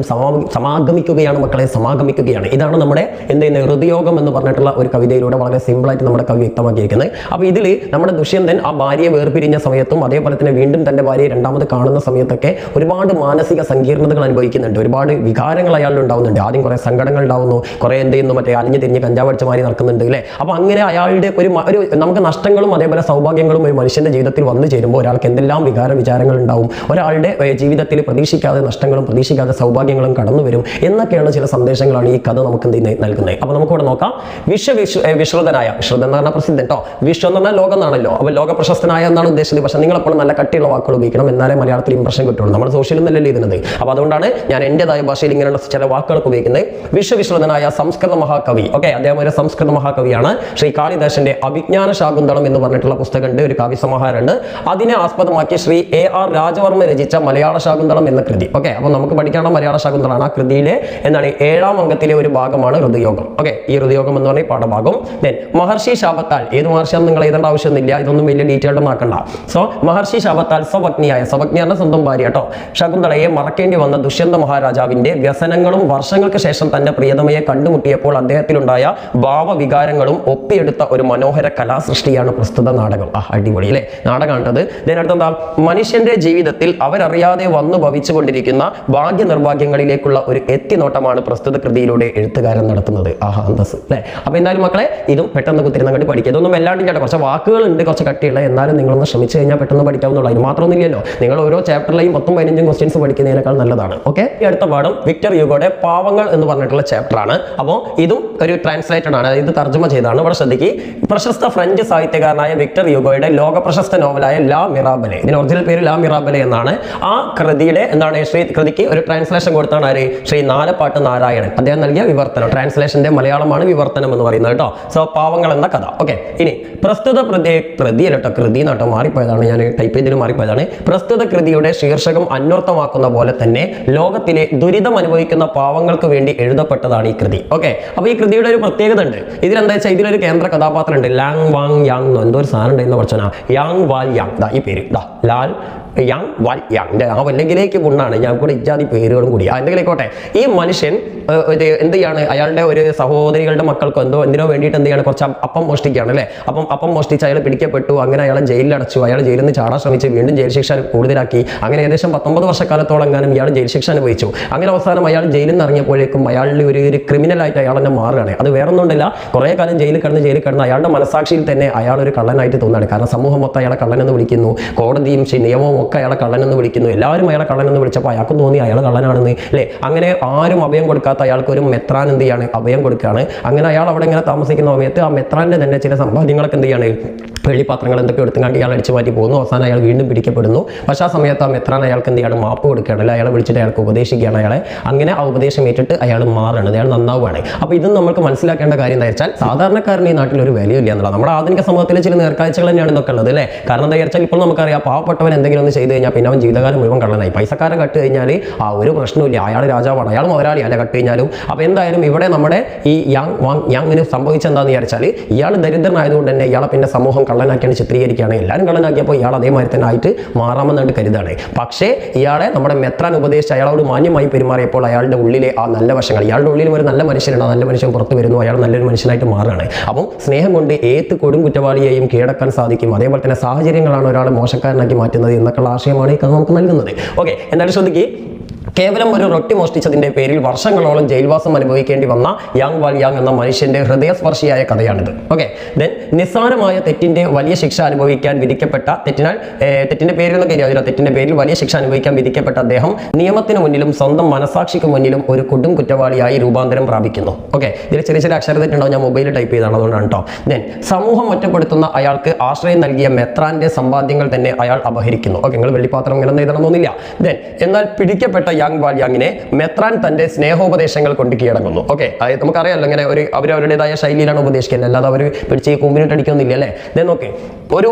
A: സമാഗമിക്കുകയാണ് മക്കളെ, സമാഗമിക്കുകയാണ്. ഇതാണ് നമ്മുടെ എന്ത് ചെയ്യുന്നത്, ഋതുയോഗം എന്ന് പറഞ്ഞിട്ടുള്ള ഒരു കവിതയിലൂടെ വളരെ സിമ്പിളായിട്ട് നമ്മുടെ കവി വ്യക്തമാക്കിയിരിക്കുന്നത്. അപ്പോൾ ഇതിൽ നമ്മുടെ ദുഷ്യന്തൻ ആ ഭാര്യയെ വേർപിരിഞ്ഞ സമയത്തും അതേപോലെ തന്നെ വീണ്ടും തന്റെ ഭാര്യയെ രണ്ടാമത് കാണുന്ന സമയത്തൊക്കെ ഒരുപാട് മാനസിക സങ്കീർണതകൾ അനുഭവിക്കുന്നുണ്ട്. ഒരുപാട് വികാരങ്ങൾ അയാളിൽ ഉണ്ടാവുന്നുണ്ട്. ആദ്യം കുറെ സങ്കടങ്ങൾ ഉണ്ടാവുന്നു, കുറെ എന്ത് ചെയ്യുന്നു, മറ്റേ അലിഞ്ഞു തിരിഞ്ഞ് കഞ്ചാവടിച്ചമാരി നടക്കുന്നുണ്ട് അല്ലേ. അപ്പോൾ അങ്ങനെ അയാളുടെ ഒരു നമുക്ക് നഷ്ടങ്ങളും അതേപോലെ സൗഭാഗ്യങ്ങളും ഒരു മനുഷ്യന്റെ ജീവിതത്തിൽ വന്നു ചേരുമ്പോൾ ഒരാൾക്ക് എന്തെല്ലാം വിചാരങ്ങൾ ഉണ്ടാവും. ഒരാളുടെ ജീവിതത്തിൽ പ്രതീക്ഷിക്കാതെ നഷ്ടങ്ങളും പ്രതീക്ഷിക്കാതെ സൗഭാഗ്യങ്ങളും കടന്നു വരും എന്നൊക്കെയാണ് ചില സന്ദേശങ്ങളാണ് ഈ കഥ നമുക്ക് എന്ത് നൽകുന്നത്. അപ്പോൾ നമുക്കിവിടെ നോക്കാം. വിശ്രുതനായ, വിശ്രുതൻ എന്ന് പറഞ്ഞാൽ പ്രസിദ്ധൻ കേട്ടോ. വിശ്വം എന്ന് പറഞ്ഞാൽ ലോകം എന്നാണല്ലോ. അപ്പോൾ ലോക പ്രശസ്തനായ എന്നാണ് ഉദ്ദേശിച്ചത്. പക്ഷേ നിങ്ങളെപ്പോഴും നല്ല കട്ടിയുള്ള വാക്കുകൾ ഉപയോഗിക്കണം, എന്നാലേ മലയാളത്തിൽ ഇംപ്രഷൻ കിട്ടുള്ളൂ. നമ്മൾ സോഷ്യലും നല്ലല്ലേ എഴുതുന്നത്. അപ്പോൾ അതുകൊണ്ടാണ് ഞാൻ എൻ്റെതായ ഭാഷയിൽ ഇങ്ങനെയുള്ള ചില വാക്കുകളൊക്കെ ഉപയോഗിക്കുന്നത്. വിശ്വവിശ്രുതനായ സംസ്കൃത മഹാകവി, ഓക്കെ, അദ്ദേഹം ഒരു സംസ്കൃത മഹാകവിയാണ്. ശ്രീ കാളിദാസന്റെ അഭിജ്ഞാന ശാകുന്തളം എന്ന് പറഞ്ഞിട്ടുള്ള പുസ്തകമുണ്ട്, ഒരു കാവ്യസമാഹാരമുണ്ട്. അതിനെ ആസ്പദമാക്കി ശ്രീ AR രാജവർമ്മ രചിച്ച മലയാള ശാകുന്തളം എന്ന കൃതി. ഓക്കെ, അപ്പോൾ നമുക്ക് പഠിക്കാനുള്ള മലയാള ശാകുന്തളമാണ്. ആ കൃതിയിലെ എന്താണ് 7ാം അംഗത്തിലെ ഒരു ഭാഗമാണ് ഋതുയോഗം. ഓക്കെ, ഈ ഋതുയോഗം എന്ന് പറഞ്ഞാൽ പാഠഭാഗം. ദെൻ മഹർഷി ശാപത്താൽ, ഏത് മഹർഷിയാണെന്ന് നിങ്ങൾ എഴുതേണ്ട ആവശ്യമൊന്നുമില്ല, ഇതൊന്നും വലിയ ഡീറ്റെയിൽഡ് ആക്കണ്ട. സോ മഹർഷി ശാപത്താൽ സ്വപത്നിയായ, സ്വപത്നി എന്ന സ്വന്തം ഭാര്യ മതി കേട്ടോ. ശകുന്തളയെ മറക്കേണ്ടി വന്ന ദുഷ്യന്ത മഹാരാജാവിന്റെ വ്യസനങ്ങളും വർഷങ്ങൾക്ക് ശേഷം തന്റെ പ്രിയതമയെ കണ്ടുമുട്ടിയപ്പോൾ അദ്ദേഹത്തിലുണ്ടായ ഭാവവികാരങ്ങളും ഒപ്പിയെടുത്ത ഒരു മനോഹര കലാസൃഷ്ടിയാണ് പ്രസ്തുത നാടകം. അടിപൊളി അല്ലേ നാടകമാണത്. ഇതിനടുത്തെന്താ, മനുഷ്യന്റെ ജീവിതത്തിൽ അവരറിയാതെ വന്നു ഭവിച്ചുകൊണ്ടിരിക്കുന്ന ഭാഗ്യനിർഭാഗ്യങ്ങളിലേക്കുള്ള ഒരു എത്തിനോട്ടമാണ് പ്രസ്തുത കൃതിയിലൂടെ എഴുത്തുകാരൻ നടത്തുന്നത്. അന്തസ് അല്ലേ. അപ്പൊ എന്തായാലും മക്കളെ ഇതും പെട്ടെന്ന് കുത്തിരുന്ന കണ്ട് പഠിക്കുക. ഇതൊന്നും വല്ലാണ്ട് കേട്ടോ, കുറച്ച് വാക്കുകളുണ്ട്, കുറച്ച് കട്ടിയുള്ള, എന്നാലും നിങ്ങളൊന്ന് ശ്രമിച്ചു കഴിഞ്ഞാൽ പെട്ടെന്ന് പഠിക്കാവുന്നുള്ളൂ. അതിന് മാത്രമൊന്നുമില്ലല്ലോ, നിങ്ങൾ ഓരോ ചാപ്റ്ററിലെയും 10-15 ക്വസ്റ്റ്യൻസ് പഠിക്കുന്നതിനേക്കാൾ നല്ലതാണ്. ഓക്കെ, ഈ അടുത്ത പാഠം വിക്ടർ യൂഗോയുടെ പാവങ്ങൾ എന്ന് പറഞ്ഞിട്ടുള്ള ചാപ്റ്റർ ആണ്. അപ്പോൾ ഇതും ഒരു ട്രാൻസ്ലേറ്റഡ് ആണ്, ഇത് തർജ്ജമ ചെയ്താണ്. ഇവിടെ ശ്രദ്ധിക്കുക, പ്രശസ്ത ഫ്രഞ്ച് സാഹിത്യകാരനായ വിക്ടർ യൂഗോയുടെ ലോക പ്രശസ്ത നോവലായ ലാ മിറാബലെ, ഇതിന് ഒറിജിനൽ പേര് ലാ മിറാബലെ എന്നാണ്. ആ കൃതിയുടെ കൃതിക്ക് ഒരു ട്രാൻസ്ലേഷൻ കൊടുത്താണ് ആര്? ശ്രീ നാലപ്പാട്ട് നാരായണൻ. അദ്ദേഹം നൽകിയ വിവർത്തനം, ട്രാൻസ്ലേഷന്റെ മലയാളമാണ് വിവർത്തനം എന്ന് പറയുന്നത് കേട്ടോ. സോ പാവങ്ങൾ എന്ന കഥ. ഓക്കെ, ഇനി പ്രസ്തുത കൃതി നട്ടോ മാറിപ്പോയതാണ്, ഞാൻ ടൈപ്പ് ചെയ്തതിൽ മാറിപ്പോയതാണ്. പ്രസ്തുത കൃതിയുടെ ശീർഷകം അന്വർത്ഥമാക്കുന്ന പോലെ തന്നെ ലോകത്തിലെ ദുരിതം അനുഭവിക്കുന്ന പാവങ്ങൾക്ക് വേണ്ടി എഴുതപ്പെട്ടതാണ് ഈ കൃതി. ഓക്കെ, അപ്പൊ ഈ കൃതിയുടെ ഒരു പ്രത്യേകത ഉണ്ട്. ഇതിലെന്താ വെച്ചാൽ ഇതിലൊരു കേന്ദ്ര കഥാപാത്രം ഉണ്ട്, ലാങ് വാങ് യാങ് എന്തോ ഒരു സാധനം ഉണ്ടായിരുന്ന കുറച്ചാണ്, യാങ് വാൽ യാങ്. ഈ പേര് ലാൽ യാങ് വാൽ യാങ്. ആ വല്ലെങ്കിലേക്ക് പുണ്ണാണ്, ഞാൻ കൂടെ ഇജാതി പേരുകളും കൂടി എന്തെങ്കിലേക്കോട്ടെ. ഈ മനുഷ്യൻ എന്ത് ചെയ്യാണ്, അയാളുടെ ഒരു സഹോദരികളുടെ മക്കൾക്കോ എന്തിനോ വേണ്ടിയിട്ട് എന്ത് ചെയ്യാണ്, കുറച്ച് അപ്പം മോഷ്ടിക്കുകയാണ് അല്ലേ. അപ്പം മോഷ്ടിച്ച് അയാൾ പിടിക്കപ്പെട്ടു, അങ്ങനെ അയാളെ ജയിലിൽ അടച്ചു. അയാൾ ജയിലിൽ നിന്ന് ചാടാൻ ശ്രമിച്ച് വീണ്ടും ജയിൽ ശിക്ഷ കൂടുതലാക്കി. അങ്ങനെ ഏകദേശം 19 വർഷക്കാലത്തോളം എങ്ങാനും ഇയാൾ ജയിൽ ശിക്ഷ അനുഭവിച്ചു. അങ്ങനെ അവസാനം അയാൾ ജയിലിൽ നിന്ന് ഇറങ്ങിയപ്പോഴേക്കും അയാളുടെ ഒരു ക്രിമിനലായിട്ട് അയാൾ തന്നെ മാറുകയാണ്. അത് വേറെ ഒന്നുമില്ല, കുറേ കാലം ജയിലിൽ കിടന്ന് അയാളുടെ മനസാക്ഷിയിൽ തന്നെ അയാൾ ഒരു കള്ളനായിട്ട് തോന്നുകയാണ്. കാരണം സമൂഹം മൊത്തം അയാളെ കള്ളനെന്ന് വിളിക്കുന്നു, കോടതിയും നിയമവും ഒക്കെ അയാളെ കള്ളനെന്ന് വിളിക്കുന്നു. എല്ലാവരും അയാളെ കള്ളനെന്ന് വിളിച്ചപ്പോൾ അയാൾക്ക് തോന്നി അയാൾ കള്ളനാണെന്ന് അല്ലേ. അങ്ങനെ ആരും അഭയം കൊടുക്കാത്ത അയാൾക്ക് ഒരു മെത്രാൻ എന്ത് ചെയ്യാണ്, അഭയം കൊടുക്കുകയാണ്. അങ്ങനെ അയാൾ അവിടെ ഇങ്ങനെ താമസിക്കുന്ന സമയത്ത് ആ മെത്രാന്റെ തന്നെ ചില സമ്പാദ്യങ്ങളൊക്കെ എന്ത് ചെയ്യാണ്, വെള്ളിപ്പാത്രങ്ങൾ എന്തൊക്കെ എടുത്തുകൊണ്ട് ഇയാൾ അടിച്ചു മാറ്റി പോകുന്നു. അവസാനം അയാൾ വീണ്ടും പിടിക്കപ്പെടുന്നു. പക്ഷേ ആ സമയത്ത് ആ മെത്രാൻ അയാൾക്ക് എന്ത് ചെയ്യാണ്, മാപ്പ് കൊടുക്കുകയാണ് അല്ലെ. അയാളെ വിളിച്ചിട്ട് അയാൾക്ക് ഉപദേശിക്കുകയാണ്. അയാളെ അങ്ങനെ ആ ഉപദേശം ഏറ്റിട്ട് അയാൾ മാറുകയാണ്, അയാൾ നന്നാവുകയാണ്. അപ്പോൾ ഇതും നമുക്ക് മനസ്സിലാക്കേണ്ട കാര്യം എന്താ വെച്ചാൽ, സാധാരണക്കാരന് ഈ നാട്ടിൽ ഒരു വിലയില്ല എന്നുള്ളത്. നമ്മുടെ ആധുനിക സമൂഹത്തിലെ ചില നേർക്കാഴ്ചകൾ തന്നെയാണ് ഇതൊക്കെ ഉള്ളത് അല്ലേ. കാരണം എന്താ വെച്ചാൽ ഇപ്പോൾ നമുക്കറിയാം, പാവപ്പെട്ടവൻ എന്തെങ്കിലും ഒന്ന് ചെയ്ത് കഴിഞ്ഞാൽ പിന്നെ അവൻ ജീവിതകാലം മുഴുവൻ കള്ളനായി. പൈസക്കാരൻ കട്ട് കഴിഞ്ഞാൽ ആ ഒരു പ്രശ്നമില്ല, അയാൾ രാജാവാണ്, അയാൾ മുതലാളി അല്ല കട്ട് കഴിഞ്ഞാലും. അപ്പോൾ എന്തായാലും ഇവിടെ നമ്മുടെ ഈ യാങ്ങിന് സംഭവിച്ചെന്താന്ന് വിചാരിച്ചാൽ, ഇയാൾ ദരിദ്രനായതുകൊണ്ട് തന്നെ ഇയാളെ പിന്നെ സമൂഹം കള്ളനാക്കിയാണ് ചിത്രീകരിക്കുകയാണ്. എല്ലാവരും കള്ളനാക്കിയപ്പോൾ ഇയാൾ അതേമാതിരി തന്നെ ആയിട്ട് മാറാമെന്നായിട്ട് കരുതാണ്. പക്ഷേ ഇയാളെ നമ്മുടെ മെത്രാൻ ഉപദേശിച്ച് അയാളോട് മാന്യമായി പെരുമാറിയപ്പോൾ അയാളുടെ ഉള്ളിലെ ആ നല്ല വശങ്ങൾ, ഇയാളുടെ ഉള്ളിലും ഒരു നല്ല മനുഷ്യനാണ്, നല്ല മനുഷ്യൻ പുറത്ത് വരുന്നു, അയാൾ നല്ലൊരു മനുഷ്യനായിട്ട് മാറുകയാണ്. അപ്പം സ്നേഹം കൊണ്ട് ഏത് കൊടും കുറ്റവാളിയെയും കീഴടക്കാൻ സാധിക്കും. അതേപോലെ തന്നെ സാഹചര്യങ്ങളാണ് ഒരാളെ മോശക്കാരനാക്കി മാറ്റുന്നത് എന്നൊക്കെയുള്ള ആശയമാണ് ഈ കഥ നമുക്ക് നൽകുന്നത്. ഓക്കെ, എന്തായാലും ശ്രദ്ധിക്കുക, കേവലം ഒരു റൊട്ടി മോഷ്ടിച്ചതിന്റെ പേരിൽ വർഷങ്ങളോളം ജയിൽവാസം അനുഭവിക്കേണ്ടി വന്ന യാങ് വാൽ യാങ് എന്ന മനുഷ്യന്റെ ഹൃദയസ്പർശിയായ കഥയാണിത്. ഓക്കെ, ദെൻ നിസ്സാരമായ തെറ്റിന്റെ വലിയ ശിക്ഷ അനുഭവിക്കാൻ വിധിക്കപ്പെട്ട തെറ്റിന്റെ പേരിൽ തെറ്റിന്റെ പേരിൽ വലിയ ശിക്ഷ അനുഭവിക്കാൻ വിധിക്കപ്പെട്ട അദ്ദേഹം നിയമത്തിന് മുന്നിലും സ്വന്തം മനസാക്ഷിക്ക് മുന്നിലും ഒരു കൊടും കുറ്റവാളിയായി രൂപാന്തരം പ്രാപിക്കുന്നു. ഓക്കെ, ഇതിൽ ചെറിയ ചെറിയ അക്ഷരതെറ്റുണ്ടാവും, ഞാൻ മൊബൈലിൽ ടൈപ്പ് ചെയ്താണ്, അതുകൊണ്ടാണ് കേട്ടോ. ദെൻ സമൂഹം ഒറ്റപ്പെടുത്തുന്ന അയാൾക്ക് ആശ്രയം നൽകിയ മെത്രാന്റെ സമ്പാദ്യങ്ങൾ തന്നെ അയാൾ അപഹരിക്കുന്നു. ഓക്കെ, നിങ്ങൾ വെള്ളിപ്പാത്രം ഇങ്ങനെ എഴുതണമെന്നൊന്നുമില്ല. ദെൻ എന്നാൽ പിടിക്കപ്പെട്ട യാങ് വാൽ യാങ്ങിനെ മെത്രാൻ തന്റെ സ്നേഹോപദേശങ്ങൾ കൊണ്ട് കീഴടങ്ങുന്നു. ഓക്കെ, അതായത് നമുക്കറിയാമല്ലോ, ഇങ്ങനെ ഒരു അവരവരുടേതായ ശൈലിയിലാണ് ഉപദേശിക്കുന്നത്, അല്ലാതെ അവർ പിടിച്ച് കുമ്പിനിട്ടടിക്കൊന്നുമില്ല അല്ലേ. ദെൻ ഓക്കെ, ഒരു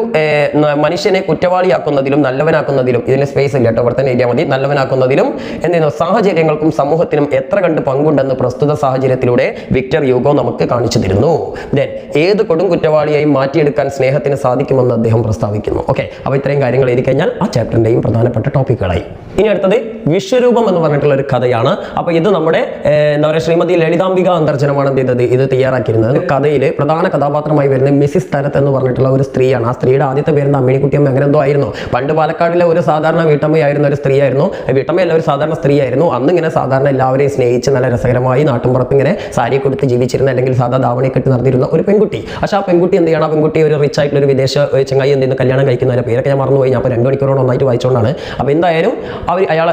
A: മനുഷ്യനെ കുറ്റവാളിയാക്കുന്നതിലും നല്ലവനാക്കുന്നതിലും ഇതിന് സ്പേസ് ഇല്ല കേട്ടോ, ഇവിടെ തന്നെ എഴുതിയാൽ മതി. നല്ലവനാക്കുന്നതിലും എന്തെയ്യുന്നു, സാഹചര്യങ്ങൾക്കും സമൂഹത്തിനും എത്ര കണ്ട് പങ്കുണ്ടെന്ന് പ്രസ്തുത സാഹചര്യത്തിലൂടെ വിക്ടർ യൂഗോ നമുക്ക് കാണിച്ചു തരുന്നു. ദെൻ ഏത് കൊടും കുറ്റവാളിയെയും മാറ്റിയെടുക്കാൻ സ്നേഹത്തിന് സാധിക്കുമെന്ന് അദ്ദേഹം പ്രസ്താവിക്കുന്നു. ഓക്കെ, അപ്പോൾ ഇത്രയും കാര്യങ്ങൾ എഴുതി കഴിഞ്ഞാൽ ആ ചാപ്റ്ററിന്റെയും പ്രധാനപ്പെട്ട ടോപ്പിക്കുകളായി. ഇനി അടുത്തത് വിശ്വരൂപം എന്ന് പറഞ്ഞിട്ടുള്ള ഒരു കഥയാണ്. അപ്പോൾ ഇത് നമ്മുടെ എന്താ പറയുക, ശ്രീമതി ലളിതാംബിക അന്തർജനമാണ് എന്ത് ചെയ്തത്, ഇത് തയ്യാറാക്കിയിരുന്നത്. കഥയിൽ പ്രധാന കഥാപാത്രമായി വരുന്ന മിസിസ് തരത്ത് എന്ന് പറഞ്ഞിട്ടുള്ള ഒരു സ്ത്രീയാണ്. ആ സ്ത്രീയുടെ ആദ്യത്തെ പേര് അമ്മിണിക്കുട്ടിയമ്മ അങ്ങനെ എന്തോ ആയിരുന്നു. പണ്ട് പാലക്കാടിലെ ഒരു സാധാരണ വീട്ടമ്മയായിരുന്ന ഒരു സ്ത്രീയായിരുന്നു. വീട്ടമ്മയല്ല, ഒരു സാധാരണ സ്ത്രീയായിരുന്നു. അന്ന് ഇങ്ങനെ സാധാരണ എല്ലാവരെയും സ്നേഹിച്ച് നല്ല രസകരമായി നാട്ടുമ്പുറത്ത് ഇങ്ങനെ സാരി കൊടുത്ത് ജീവിച്ചിരുന്ന, അല്ലെങ്കിൽ സാധാ ധാവണി കെട്ടി നടന്നിരുന്ന ഒരു പെൺകുട്ടി. പക്ഷേ ആ പെൺകുട്ടി എന്ത് ചെയ്യണം, ആ പെൺകുട്ടി ഒരു റിച്ച് ആയിട്ടുള്ള ഒരു വിദേശ ചങ്ങായി എന്തെങ്കിലും കല്യാണം കഴിക്കുന്നവരെ പേരൊക്കെ ഞാൻ മറന്നുപോയി. ഞാൻ അപ്പോൾ 2 മണിക്കൂറോട് ഒന്നായിട്ട് വായിച്ചുകൊണ്ടാണ്. അപ്പോൾ എന്തായാലും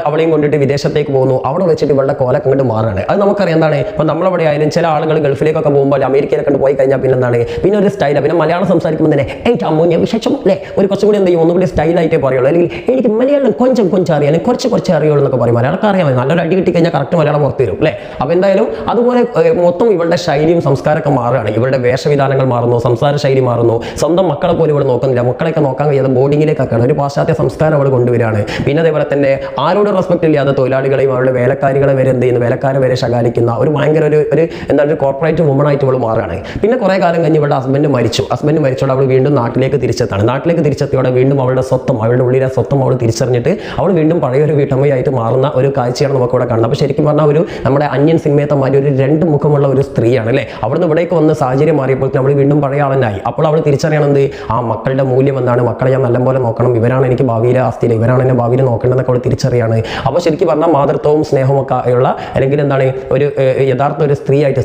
A: അവളെയും കൊണ്ടിട്ട് വിദേശത്തേക്ക് പോകുന്നു. അവിടെ വെച്ചിട്ട് ഇവളുടെ കോലൊക്കെ അങ്ങോട്ട് മാറുകയാണ്. അത് നമുക്കറിയാം എന്താണ്, ഇപ്പം നമ്മളവിടെ ആയാലും ചില ആളുകൾ ഗൾഫിലേക്കൊക്കെ പോകുമ്പോൾ അമേരിക്കയിലൊക്കെ പോയി കഴിഞ്ഞാൽ പിന്നെ എന്താണ്, പിന്നെ ഒരു സ്റ്റൈലാണ്. പിന്നെ മലയാളം സംസാരിക്കുമ്പോൾ തന്നെ അമ്മൂഞ്ഞ വിശേഷം അല്ലേ, ഒരു കുറച്ചും കൂടി എന്ത് ചെയ്യും, ഒന്നുകൂടി സ്റ്റൈലായിട്ടേ പറയുള്ളൂ. അല്ലെങ്കിൽ എനിക്ക് മലയാളം കുറച്ച് അറിയാം, കുറച്ച് അറിയുള്ളൂ എന്നൊക്കെ പറയും. മലയാളമൊക്കെ അറിയാം, നല്ലൊരു അടി കിട്ടി കഴിഞ്ഞാൽ കറക്റ്റ് മലയാളം പുറത്ത് വരും അല്ലേ. അപ്പോൾ എന്തായാലും അതുപോലെ മൊത്തം ഇവളുടെ ശൈലിയും സംസ്കാരമൊക്കെ മാറുകയാണ്. ഇവളുടെ വേഷവിധാനങ്ങൾ മാറുന്നു, സംസാര ശൈലി മാറുന്നു. സ്വന്തം മക്കളെ പോലും ഇവിടെ നോക്കുന്നില്ല, മക്കളെയൊക്കെ നോക്കാൻ കഴിയാതെ ബോർഡിങ്ങിലേക്കൊക്കെയാണ്. ഒരു പാശ്ചാത്യ സംസ്കാരം അവൾ കൊണ്ടുവരികയാണ്. പിന്നെ അതേപോലെ തന്നെ ആരോട് റെസ്പെക്ട് ഇല്ലാതെ തൊഴിലാളികളെയും അവരുടെ വേലക്കാരികളെ വരെ എന്ത് ചെയ്യുന്നു, വേലക്കാരെ വരെ ശകാലിക്കുന്ന ഒരു ഭയങ്കര ഒരു എന്താണ് ഒരു കോർപ്പറേറ്റ് വുമൺ ആയിട്ട് ഇവൾ മാറുകയാണ്. പിന്നെ കുറേ കാലം കഴിഞ്ഞ് ഇവളുടെ ഹസ്ബൻഡ് മരിച്ചോടെ അവൾ വീണ്ടും നാട്ടിലേക്ക് തിരിച്ചെത്തിയോടെ വീണ്ടും അവളുടെ സ്വത്തം, അവളുടെ ഉള്ളിലെ സ്വത്തം അവൾ തിരിച്ചറിഞ്ഞിട്ട് അവൾ വീണ്ടും പഴയൊരു വീട്ടമ്മയായിട്ട് മാറുന്ന ഒരു കാഴ്ചയാണ് നമുക്കിവിടെ കാണുന്നത്. അപ്പോൾ ശരിക്കും പറഞ്ഞാൽ ഒരു നമ്മുടെ അന്യൻ സിനിമയത്തെ മാതിരി ഒരു രണ്ട് മുഖമുള്ള ഒരു സ്ത്രീയാണ് അല്ലേ. അവിടുന്ന് ഇവിടേക്ക് വന്ന് സാഹചര്യം മാറിയപ്പോൾ അവൾ വീണ്ടും പഴയ ആളനായി. അപ്പോൾ അവൾ തിരിച്ചറിയണത് ആ മക്കളുടെ മൂല്യം എന്താണ്, മക്കളെ ഞാൻ നല്ലപോലെ നോക്കണം, ഇവരാണ് എനിക്ക് ഭാവിയിലെ ആസ്തിയിൽ, ഇവരാണ് എന്നെ ഭാവിയിൽ നോക്കേണ്ടതെന്നൊക്കെ അവൾ തിരിച്ചറിയാണ്. അപ്പോൾ ശരിക്കും പറഞ്ഞാൽ മാതൃത്വവും സ്നേഹവും ഒക്കെ ഉള്ള അല്ലെങ്കിൽ എന്താണ് ഒരു യഥാർത്ഥ ഒരു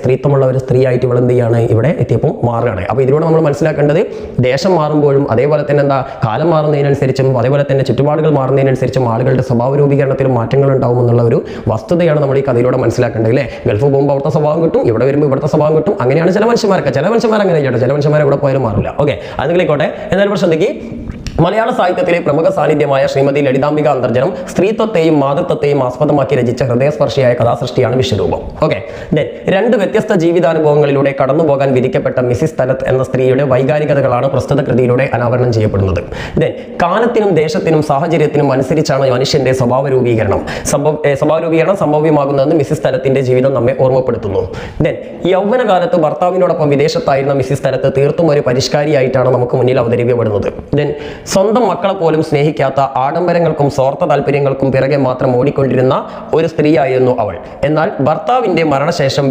A: സ്ത്രീത്വമുള്ള ഒരു സ്ത്രീ ആയിട്ട് ഇവൾ എന്ത് ചെയ്യാണ് ഇവിടെ എത്തിയപ്പോൾ മാറുകയാണ്. അപ്പോൾ ഇതിലൂടെ നമ്മൾ മനസ്സിലാക്കേണ്ടത് ദേശം മാറുമ്പോഴും അതേപോലെ തന്നെ എന്താ കാലം മാറുന്നതിനനുസരിച്ചും അതേപോലെ തന്നെ ചുറ്റുപാടുകൾ മാറുന്നതിനനുസരിച്ചും ആളുകളുടെ സ്വഭാവ രൂപീകരണത്തിലും മാറ്റങ്ങൾ ഉണ്ടാവും എന്നുള്ള ഒരു വസ്തുതയാണ് നമ്മൾ ഈ കഥയിലൂടെ മനസ്സിലാക്കേണ്ടത് അല്ലേ. ഗൾഫ് പോകുമ്പോൾ അവിടുത്തെ സ്വഭാവം കിട്ടും, ഇവിടെ വരുമ്പോൾ ഇവിടുത്തെ സ്വഭാവം കിട്ടും. അങ്ങനെയാണ് ചില മനുഷ്യന്മാർ അങ്ങനെ ചെയ്യട്ടെ, ചില മനുഷ്യന്മാർ എവിടെ പോയാലും മാറില്ല. ഓക്കെ, അതിലേക്കോട്ടെ. എന്നാലും ശ്രദ്ധിക്ക്, മലയാള സാഹിത്യത്തിലെ പ്രമുഖ സാന്നിധ്യമായ ശ്രീമതി ലളിതാംബിക അന്തർജനം സ്ത്രീത്വത്തെയും മാതൃത്വത്തെയും ആസ്പദമാക്കി രചിച്ച ഹൃദയസ്പർശിയായ കഥാസൃഷ്ടിയാണ് വിശ്വരൂപം. ഓക്കെ, രണ്ട് വ്യത്യസ്ത ജീവിതാനുഭവങ്ങളിലൂടെ കടന്നുപോകാൻ വിധിക്കപ്പെട്ട മിസിസ് തലത്ത് എന്ന സ്ത്രീയുടെ വൈകാരികതകളാണ് പ്രസ്തുത കൃതിയിലൂടെ അനാവരണം ചെയ്യപ്പെടുന്നത്. കാലത്തിനും ദേശത്തിനും സാഹചര്യത്തിനും അനുസരിച്ചാണ് മനുഷ്യന്റെ സ്വഭാവ രൂപീകരണം സംഭവ്യമാകുന്നതെന്ന് മിസിസ് തലത്തിന്റെ ജീവിതം നമ്മെ ഓർമ്മപ്പെടുത്തുന്നു. യൗവനകാലത്ത് ഭർത്താവിനോടൊപ്പം വിദേശത്തായിരുന്ന മിസിസ് തലത്ത് തീർത്തും ഒരു പരിഷ്കാരിയായിട്ടാണ് നമുക്ക് മുന്നിൽ അവതരിപ്പിക്കപ്പെടുന്നത്. സ്വന്തം മക്കളെ പോലും സ്നേഹിക്കാത്ത ആഡംബരങ്ങൾക്കും സ്വാർത്ഥ താല്പര്യങ്ങൾക്കും പിറകെ മാത്രം ഓടിക്കൊണ്ടിരുന്ന ഒരു സ്ത്രീയായിരുന്നു അവൾ. എന്നാൽ ഭർത്താവിന്റെ മരണശേഷം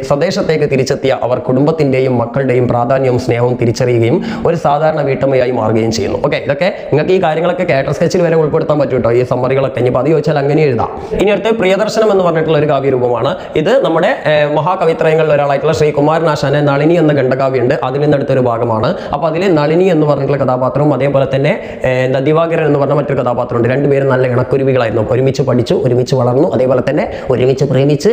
A: സ്വദേശത്തേക്ക് തിരിച്ചെത്തിയ അവർ കുടുംബത്തിന്റെയും മക്കളുടെയും പ്രാധാന്യവും സ്നേഹവും തിരിച്ചറിയുകയും ഒരു സാധാരണ വീട്ടമ്മയായി മാറുകയും ചെയ്യുന്നു. ഓക്കെ, ഇതൊക്കെ നിങ്ങൾക്ക് ഈ കാര്യങ്ങളൊക്കെ കാരക്ടർ സ്കെച്ചിൽ വരെ ഉൾപ്പെടുത്താൻ പറ്റും കേട്ടോ, ഈ സമ്മറികളൊക്കെ. ഇനിയിപ്പോൾ അത് ചോദിച്ചാൽ അങ്ങനെ എഴുതാം. ഇനി അടുത്ത് പ്രിയദർശനം എന്ന് പറഞ്ഞിട്ടുള്ള ഒരു കാവ്യരൂപമാണ്. ഇത് നമ്മുടെ മഹാകവിത്രയങ്ങളിൽ ഒരാളായിട്ടുള്ള ശ്രീ കുമാരനാശാന്റെ നളിനി എന്ന ഖണ്ഡകാവ്യുണ്ട്, അതിൽ നിന്നെടുത്തൊരു ഭാഗമാണ്. അപ്പോൾ അതിൽ നളിനി എന്ന് പറഞ്ഞിട്ടുള്ള കഥാപാത്രവും അതേപോലെ തന്നെ ദിവാകരൻ എന്ന് പറഞ്ഞ മറ്റൊരു കഥാപാത്രമുണ്ട്. രണ്ടുപേരും നല്ല ഇണക്കുരുവികളായിരുന്നു, ഒരുമിച്ച് പഠിച്ചു, ഒരുമിച്ച് വളർന്നു, അതേപോലെ തന്നെ ഒരുമിച്ച് പ്രേമിച്ച്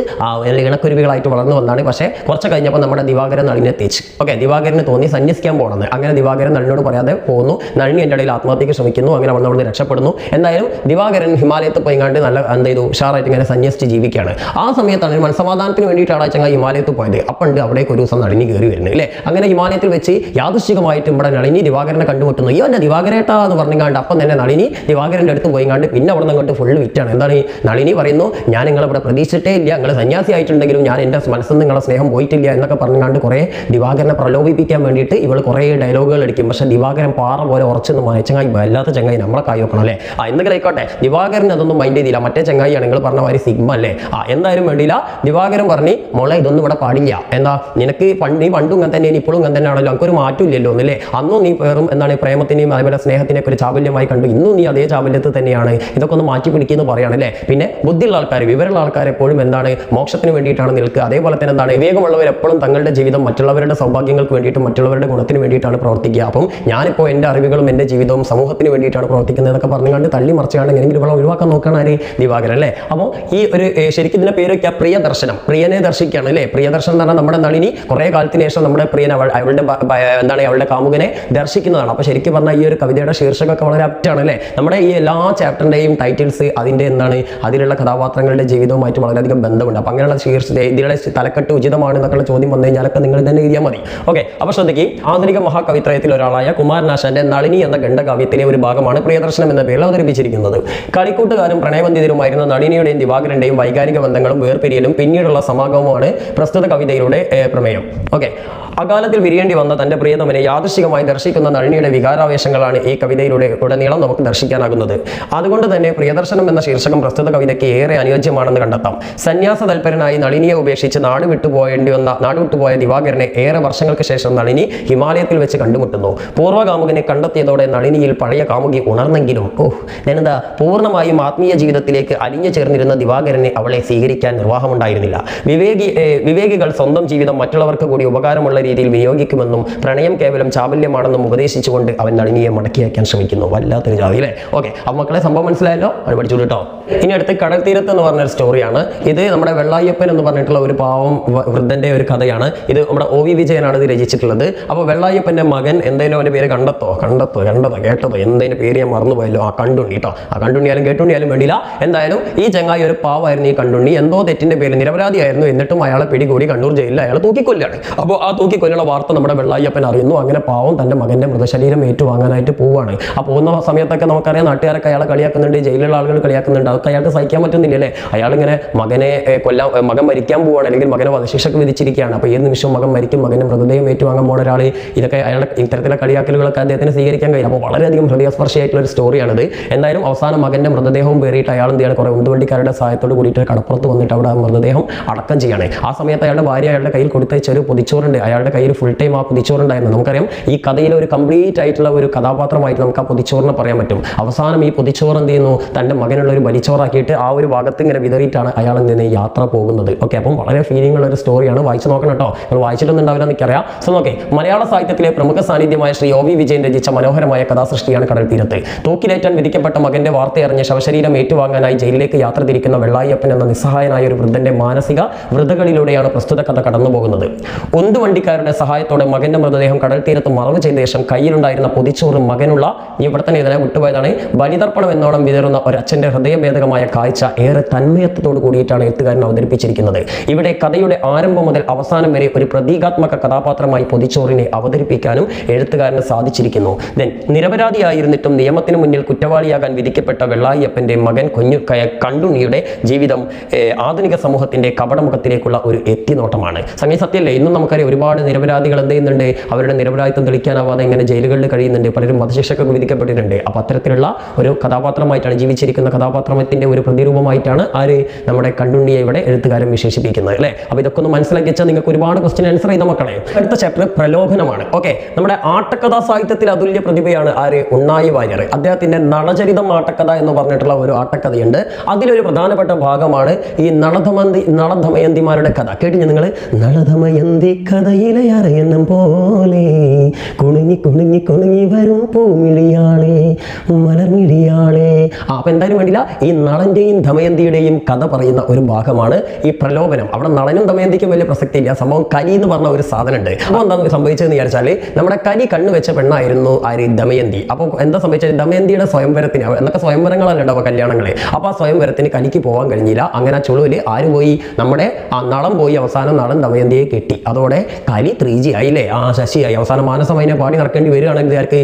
A: ഇണക്കുരുവികളായിട്ട് വളർന്നു വന്നാണ്. പക്ഷേ കുറച്ച് കഴിഞ്ഞപ്പോൾ നമ്മുടെ ദിവാകരൻ നളിനെ തേച്ച്. ഓക്കെ, ദിവാകരന് തോന്നി സന്യസിക്കാൻ പോകണമെന്ന്. അങ്ങനെ ദിവാകരൻ നളിനോട് പറയാതെ പോകുന്നു. നളിനി എൻ്റെ ഇടയിൽ ആത്മഹത്യക്ക് ശ്രമിക്കുന്നു. അങ്ങനെ വന്ന് അവിടെ രക്ഷപ്പെടുന്നു. എന്തായാലും ദിവാകരൻ ഹിമാലയത്ത് പോയിങ്ങാണ്ട് നല്ല എന്ത് ചെയ്തു, ഉഷാറായിട്ട് ഇങ്ങനെ സന്യസിച്ച് ജീവിക്കുകയാണ്. ആ സമയത്താണ് ഒരു മനസ്സമാധാനത്തിന് വേണ്ടിയിട്ടാണ് ചങ്ങായി ഹിമാലയത്ത് പോയത്. അപ്പണ്ട് അവിടേക്ക് ഒരു ദിവസം നളിനി കയറി വരുന്നത് അല്ലേ. അങ്ങനെ ഹിമാലയത്തിൽ വെച്ച് യാദൃശ്ചികമായിട്ട് ഇവിടെ നളിനി ദിവാകരനെ കണ്ടുമുട്ടുന്നു. ഈ എൻ്റെ ദിവാകരേട്ടാ എന്ന് പറഞ്ഞാണ്ട് അപ്പം തന്നെ നളിനി ദിവാകരൻ്റെ അടുത്ത് പോയിങ്ങാണ്ട് പിന്നെ അവിടെ നിന്ന് അങ്ങോട്ട് ഫുള്ള് വിറ്റാണ്. എന്താണ് ഈ നളിനി പറയുന്നു, ഞാൻ നിങ്ങളിവിടെ പ്രതീക്ഷിച്ചിട്ടേ ഇല്ല, നിങ്ങൾ സന്യാസി ആയിട്ടുണ്ടെങ്കിലും ഞാൻ എൻ്റെ മനസ്സിൽ നിങ്ങളെ സ്നേഹം പോയിട്ടില്ല എന്നൊക്കെ പറഞ്ഞാണ്ട് കുറേ ദിവാകരനെ പ്രലോഭിപ്പിക്കാൻ വേണ്ടിയിട്ട് ഇവൾ കുറേ ഡയലോഗുകൾ അടിക്കും. പക്ഷേ ദിവാകരൻ പാറ പോലെ ഉറച്ചെന്ന് ചങ്ങായി വല്ലാത്ത ചങ്ങായി നമ്മളെ കായ് വെക്കണം അല്ലേ. എന്തെങ്കിലും ആയിക്കോട്ടെ, ദിവാകരൻ അതൊന്നും മൈൻഡ് ചെയ്തില്ല. മറ്റേ ചങ്ങായിയാണ് നിങ്ങൾ പറഞ്ഞ മാതിരി സിഗ്മ അല്ലേ. എന്തായാലും വേണ്ടിയില്ല. ദിവാകരൻ പറഞ്ഞ് മോളെ ഇതൊന്നും ഇവിടെ പാടില്ല, എന്താ നിനക്ക് നീ പണ്ടും ഇങ്ങനെ തന്നെ ഇപ്പോഴും ഇങ്ങനെ തന്നെ ആണല്ലോ, നമുക്കൊരു മാറ്റം ഇല്ലല്ലോ എന്നല്ലേ. അന്നും നീ പേറും എന്താണ് പ്രേമത്തിനെയും അതേപോലെ സ്നേഹത്തിനൊക്കെ ഒരു ചാബല്യമായി കണ്ടു, ഇന്നും നീ അതേ ചാബല്യത്തിൽ തന്നെയാണ്, ഇതൊക്കെ ഒന്ന് മാറ്റി പിടിക്കുന്നു പറയുകയാണല്ലേ. പിന്നെ ബുദ്ധിയുള്ള ആൾക്കാർ, വിവരമുള്ള ആൾക്കാർ എപ്പോഴും എന്താണ് മോക്ഷത്തിന് വേണ്ടിയിട്ടാണ് നിൽക്കുക. അതേപോലെ തന്നെ എന്താണ് വിവേകമുള്ളവർ എപ്പോഴും തങ്ങളുടെ ജീവിതം മറ്റുള്ളവരുടെ സൗഭാഗ്യങ്ങൾക്ക് വേണ്ടിയിട്ടും മറ്റുള്ളവരുടെ ഗുണത്തിന് വേണ്ടിയിട്ടാണ് പ്രവർത്തിക്കുക. അപ്പം ഞാനിപ്പോൾ എൻ്റെ അറിവുകളും എൻ്റെ ജീവിതവും സമൂഹത്തിന് വേണ്ടിയിട്ടാണ് പ്രവർത്തിക്കുന്നത് എന്നൊക്കെ പറഞ്ഞുകൊണ്ട് തള്ളി മറിച്ചാണ് എങ്ങനെയെങ്കിലും ഇവിടെ ഒഴിവാക്കാൻ നോക്കുകയാണ് ആര്, ദിവാകരൻ അല്ലേ. അപ്പോൾ ഈ ഒരു ശരിക്കും ഇതിൻ്റെ പേര് വയ്ക്കുക പ്രിയദർശനം, പ്രിയനെ ദർശിക്കുകയാണ് അല്ലേ. പ്രിയദർശനം എന്ന് പറഞ്ഞാൽ നമ്മുടെ നളിനി കുറേ കാലത്തിന് ശേഷം നമ്മുടെ പ്രിയനെ അവളുടെ എന്താണ് അവളുടെ കാമുകനെ ദർശിക്കുന്നതാണ്. അപ്പോൾ ശരിക്കും പറഞ്ഞാൽ ഈ ഒരു കവിതയുടെ ശീർഷകമൊക്കെ വളരെ അപ്റ്റാണ് അല്ലേ. നമ്മുടെ ഈ എല്ലാ ചാപ്റ്ററിൻ്റെയും ടൈറ്റിൽസ് അതിൻ്റെ എന്താണ് അതിലുള്ള കഥാപാത്രങ്ങളുടെ ജീവിതവുമായിട്ട് വളരെയധികം ബന്ധമുണ്ട്. അപ്പോൾ അങ്ങനെയുള്ള ഇതിലുള്ള തലക്കെട്ട് ഉചിതമാണ് എന്നൊക്കെയുള്ള ചോദ്യം വന്നു കഴിഞ്ഞാലൊക്കെ നിങ്ങൾ തന്നെ എഴുതിയാൽ മതി. ഓക്കെ, അപ്പോൾ ശ്രദ്ധിക്കുക, ആധുനിക മഹാകവിത്രയത്തിൽ ഒരാളായ കുമാരനാശാന്റെ നളിനി എന്ന ഖണ്ഡകാവ്യത്തിലെ ഒരു ഭാഗമാണ് പ്രിയദർശനം എന്ന പേരിൽ അവതരിപ്പിച്ചിരിക്കുന്നത്. കളിക്കൂട്ടുകാരും പ്രണയബന്ധിതരുമായിരുന്ന നളിനിയുടെയും ദിവാകരന്റെയും വൈകാരിക ബന്ധങ്ങളും വേർപിരിയലും പിന്നീടുള്ള സമാഗമവുമാണ് പ്രസ്തുത കവിതയിലൂടെ പ്രമേയം. ഓക്കെ, അകാലത്തിൽ വിരിയേണ്ടി വന്ന തന്റെ പ്രിയതമനെ യാദൃശ്ചികമായി ദർശിക്കുന്ന നളിനിയുടെ വികാരാവേശങ്ങളാണ് ഈ കവിതയിലൂടെ ഉടനീളം നമുക്ക് ദർശിക്കാനാകുന്നത്. അതുകൊണ്ട് തന്നെ പ്രിയദർശനം എന്ന ശീർഷകം പ്രസ്തുത കവിതയ്ക്ക് ഏറെ അനുയോജ്യമാണെന്ന് കണ്ടെത്താം. സന്യാസ തൽപരനായി നളിനിയെ ഉപേക്ഷിച്ച് നാട് വിട്ടുപോയ ദിവാകരനെ ഏറെ വർഷങ്ങൾക്ക് ശേഷം നളിനി ഹിമാലയത്തിൽ വെച്ച് കണ്ടുമുട്ടുന്നു. പൂർവ്വകാമുകനെ കണ്ടെത്തിയതോടെ നളിനിയിൽ പഴയ കാമുകി ഉണർന്നെങ്കിലും ഞാനെന്താ പൂർണ്ണമായും ആത്മീയ ജീവിതത്തിലേക്ക് അലിഞ്ഞു ചേർന്നിരുന്ന ദിവാകരനെ അവളെ സ്വീകരിക്കാൻ നിർവാഹമുണ്ടായിരുന്നില്ല. വിവേകികൾ സ്വന്തം ജീവിതം മറ്റുള്ളവർക്ക് കൂടി ഉപകാരമുള്ള രീതിയിൽ വിനിയോഗിക്കുമെന്നും പ്രണയം കേവലം ചാബല്യമാണെന്നും ഉപദേശിച്ചുകൊണ്ട് അവൻ നളിനിയെ മടക്കി അയക്കാൻ ശ്രമിക്കുന്നു. വല്ലാത്തൊരു ജാതി അല്ലേ. ഓക്കെ, അപ്പോൾ മക്കളെ സംഭവം മനസ്സിലായല്ലോ, അത് പഠിച്ചു കേട്ടോ. ഇനി അടുത്ത് കടൽ തീരത്ത് എന്ന് പറഞ്ഞൊരു സ്റ്റോറിയാണ്. ഇത് നമ്മുടെ വെള്ളായ്യപ്പൻ എന്ന് പറഞ്ഞിട്ടുള്ള ഒരു പാവം വൃദ്ധന്റെ ഒരു കഥയാണ്. ഇത് നമ്മുടെ OV വിജയനാണ് ഇത് രചിച്ചിട്ടുള്ളത്. അപ്പോൾ വെള്ളായ്യപ്പന്റെ മകൻ എന്തെങ്കിലും അവന്റെ പേര് കണ്ടതോ കേട്ടതോ എന്തെങ്കിലും പേര് ഞാൻ മറന്നുപോയല്ലോ. കണ്ടുണ്ണി കേട്ടോ. കണ്ടുണ്ണിയാലും കേട്ടുണ്ണിയാലും വേണ്ടിയില്ല. എന്തായാലും ഈ ചങ്ങായി ഒരു പാവമായിരുന്നു. ഈ കണ്ടുണ്ണി എന്തോ തെറ്റിന്റെ പേര് നിരപരാധിയായിരുന്നു. എന്നിട്ടും അയാളെ പിടികൂടി കണ്ണൂർ ജയിലിൽ അയാൾ തൂക്കിക്കൊല്ലാണ്. അപ്പോൾ ആ തൂക്കിക്കൊല്ലുള്ള വാർത്ത നമ്മുടെ വെള്ളായ്യപ്പൻ അറിയുന്നു. അങ്ങനെ പാവം തന്റെ മകന്റെ മൃതശരീരം ഏറ്റുവാങ്ങാനായിട്ട് പോവുകയാണ്. ആ പോകുന്ന സമയത്തൊക്കെ നമുക്കറിയാം നാട്ടുകാരൊക്കെ അയാളെ കളിയാക്കുന്നുണ്ട്, ജയിലിലുള്ള ആളുകൾ കളിയാക്കുന്നുണ്ട്. അതൊക്കെ അയാൾക്ക് സഹിക്കാൻ പറ്റുന്നില്ല അല്ലേ? അയാളിങ്ങനെ മകൻ മരിക്കാൻ പോവുകയാണ്, അല്ലെങ്കിൽ മകനെ വധശിക്ഷക്ക് വിധിച്ചിരിക്കുകയാണ്. അപ്പോൾ ഏത് നിമിഷവും മകൻ മരിക്കും, മകൻ്റെ മൃതദേഹം ഏറ്റുവാങ്ങാൻ പോകുന്ന ഒരാൾ, ഇതൊക്കെ അയാളുടെ ഇത്തരത്തിലുള്ള കളിയാക്കലുകളൊക്കെ അദ്ദേഹത്തിന് സ്വീകരിക്കാൻ കഴിയും. അപ്പോൾ വളരെയധികം ഹൃദയസ്പർശിയായിട്ടുള്ള ഒരു സ്റ്റോറിയാണിത്. എന്തായാലും അവസാനം മകൻ്റെ മൃതദേഹവും പേറിയിട്ട് അയാൾ എന്ത് ചെയ്യാണ്, കുറേ ഉന്തുവണ്ടിക്കാരുടെ സഹായത്തോട് കൂടിയിട്ട് കടപ്പുറത്ത് വന്നിട്ട് അവിടെ മൃതദേഹം അടക്കം ചെയ്യാണ്. ആ സമയത്ത് അയാളുടെ ഭാര്യ അയാളുടെ കയ്യിൽ കൊടുത്തയച്ച ഒരു പൊതിച്ചോറുണ്ട്, അയാളുടെ കയ്യിൽ ഫുൾ ടൈം ആ പൊതിച്ചോറുണ്ടായിരുന്നു. നമുക്കറിയാം ഈ കഥയിലെ ഒരു കംപ്ലീറ്റ് ആയിട്ടുള്ള ഒരു കഥാപാത്രമായിട്ട് നമുക്ക് ആ പൊതിച്ചോറിനെ പറയാൻ പറ്റും. അവസാനം ഈ പൊതിച്ചോറ് എന്ത് ചെയ്യുന്നു, തൻ്റെ മകനുള്ള ഒരു ബലിച്ചോറാക്കിയിട്ട് ആ ഒരു ഭാഗത്ത് ഇങ്ങനെ വിതറിയിട്ടാണ് അയാൾ എന്ത് ചെയ്യുന്നത്, യാത്ര പോകുന്നത്. ഓക്കെ, അപ്പം വളരെ ഫീലിംഗ് ഉള്ള ഒരു സ്റ്റോറിയാണ്. വായിച്ചു നോക്കണം കേട്ടോ, നിങ്ങൾ വായിച്ചിട്ടൊന്നും ഉണ്ടാവില്ല എനിക്കറിയാം. സോ ഓക്കെ, മലയാള സാഹിത്യത്തിലെ പ്രമുഖ സാന്നിധ്യമായ ശ്രീ ഒ വി വിജയൻ രചിച്ച മനോഹരമായ കഥാസൃഷ്ടിയാണ് കടൽത്തീരത്ത്. തൂക്കിലേറ്റാൻ വിധിക്കപ്പെട്ട മകന്റെ വാർത്തയറിഞ്ഞ് ശവശരീരം ഏറ്റുവാങ്ങാനായി ജയിലിലേക്ക് യാത്ര തിരിക്കുന്ന വെള്ളായപ്പൻ എന്ന നിസ്സഹായനായ ഒരു വൃദ്ധന്റെ മാനസിക വൃതകളിലൂടെയാണ് പ്രസ്തുത കഥ കടന്നുപോകുന്നത്. ഉന്തുവണ്ടിക്കാരുടെ സഹായത്തോടെ മകന്റെ മൃതദേഹം കടൽ തീരത്ത് മറവ് ചെയ്ത ശേഷം കയ്യിലുണ്ടായിരുന്ന പൊതിച്ചോറ് മകനുള്ള, ഇവിടെ തന്നെ ഇതിനെ വിട്ടുപോയതാണ്, ബലിതർപ്പണം എന്നോണം വിതറുന്ന ഒരച്ഛന്റെ ഹൃദയഭേദകമായ കാഴ്ച ഏറെ തന്മയത്വത്തോട് കൂടിയിട്ടാണ് എഴുത്തുകാരൻ അവതരിപ്പിച്ചിരിക്കുന്നത്. ഇവിടെ കഥയുടെ ആരംഭം മുതൽ അവസാനം വരെ ഒരു പ്രതീകാത്മക കഥാപാത്രമായി പൊതിച്ചോറിനെ അവതരിപ്പിക്കാനും എഴുത്തുകാരന് സാധിച്ചിരിക്കുന്നു. നിരപരാധിയായിരുന്നിട്ടും നിയമത്തിന് മുന്നിൽ കുറ്റവാളിയാകാൻ വിധിക്കപ്പെട്ട വെള്ളായപ്പന്റെ മകൻ കണ്ടുണിയുടെ ജീവിതം ആധുനിക സമൂഹത്തിന്റെ കപടമുഖത്തിലേക്കുള്ള ഒരു എത്തിനോട്ടമാണ്. സത്യല്ലേ, ഇന്നും നമുക്കറിയാം ഒരുപാട് നിരപരാധികൾ എന്ത് ചെയ്യുന്നുണ്ട്, അവരുടെ നിരപരാധിത്വം തെളിയിക്കാനാവാതെ ഇങ്ങനെ ജയിലുകളിൽ കഴിയുന്നുണ്ട്, പലരും വധശിക്ഷക്കൊക്കെ വിധിക്കപ്പെട്ടിട്ടുണ്ട്. അപ്പോൾ അത്തരത്തിലുള്ള ഒരു കഥാപാത്രമായിട്ടാണ്, ജീവിച്ചിരിക്കുന്ന കഥാപാത്രത്തിന്റെ ഒരു പ്രതിരൂപമായിട്ടാണ് നമ്മുടെ കണ്ടുണ്ണിയെ ഇവിടെ എഴുത്തുകാരൻ വിശേഷിപ്പിക്കുന്നത് അല്ലേ. അപ്പോൾ ഇതൊക്കെ ഒന്ന് മനസ്സിലാക്കി വെച്ചാൽ നിങ്ങൾക്ക് ഒരുപാട് ക്വസ്റ്റ്യൻ ആൻസർ ചെയ്ത മക്കളെ. അടുത്ത ചാപ്റ്റർ പ്രലോഭനമാണ്. ഓക്കെ, നമ്മുടെ ആട്ടക്കഥാ സാഹിത്യത്തിൽ അതുല്യ പ്രതിഭയാണ് ഉണ്ണായി വാര്യർ. അദ്ദേഹത്തിന്റെ നളചരിതം ആട്ടക്കഥ എന്ന് പറഞ്ഞിട്ടുള്ള ഒരു ആട്ടക്കഥയുണ്ട്. അതിലൊരു പ്രധാനപ്പെട്ട ഭാഗമാണ് ഈ നളദമയന്തിമാരുടെ കഥ. കേട്ടില്ല നിങ്ങൾ? നളദമയന്തി കഥയിലെ അരയന്നം പോലെ കുണുങ്ങി കുണുങ്ങി കുണുങ്ങി വരും പൂമിളിയാളെ മലർമിളിയാളെ. അപ്പൊ എന്തായാലും വേണ്ടില്ല, ഈ നളന്റെയും ദമയന്തിയുടെയും കഥ പറയുന്ന ഒരു ഭാഗമാണ് ഈ പ്രലോഭനം. അവിടെ നളനും ദമയന്തിക്കും വലിയ പ്രസക്തി ഇല്ല. സംഭവം കലി എന്ന് പറഞ്ഞ ഒരു സാധനം ഉണ്ട്. അപ്പോൾ എന്താ സംഭവിച്ചതെന്ന് വിചാരിച്ചാൽ, നമ്മുടെ കലി കണ്ണു വെച്ച പെണ്ണായിരുന്നു ദമയന്തി. അപ്പോൾ എന്താ സംഭവിച്ചത്, ദമയന്തിയുടെ സ്വയംവരത്തിന്, എന്നൊക്കെ സ്വയംവരങ്ങളല്ല ഉണ്ടാവുക കല്യാണങ്ങളെ, അപ്പോൾ ആ സ്വയംവരത്തിന് കലിക്ക് പോകാൻ കഴിഞ്ഞില്ല. അങ്ങനെ ആ ചുളുവിൽ ആര് പോയി, നമ്മുടെ ആ നളം പോയി. അവസാനം നളൻ ദമയന്തിയെ കെട്ടി. അതോടെ കലി 3G ആയില്ലേ, ശശിയായി. അവസാനം മാനസമൈനെ പാടി നടക്കേണ്ടി വരികയാണെങ്കിൽ ആർക്ക്,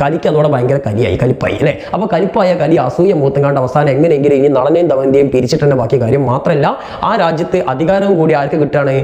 A: കലിക്ക് അതോടെ ഭയങ്കര കലിപ്പായി അല്ലേ. അപ്പോൾ കലിപ്പായ കലി അസൂയ മൂത്തുങ്ങാണ്ട് അവസാനം എങ്ങനെയെങ്കിലും ഇനി നളനെയും ദമയന്തിയും പിരിച്ചിട്ട് തന്നെ ബാക്കി കാര്യം. മാത്രമല്ല ആ രാജ്യത്ത് അധികാരവും കൂടി ആർക്ക് കിട്ടുകയാണ്,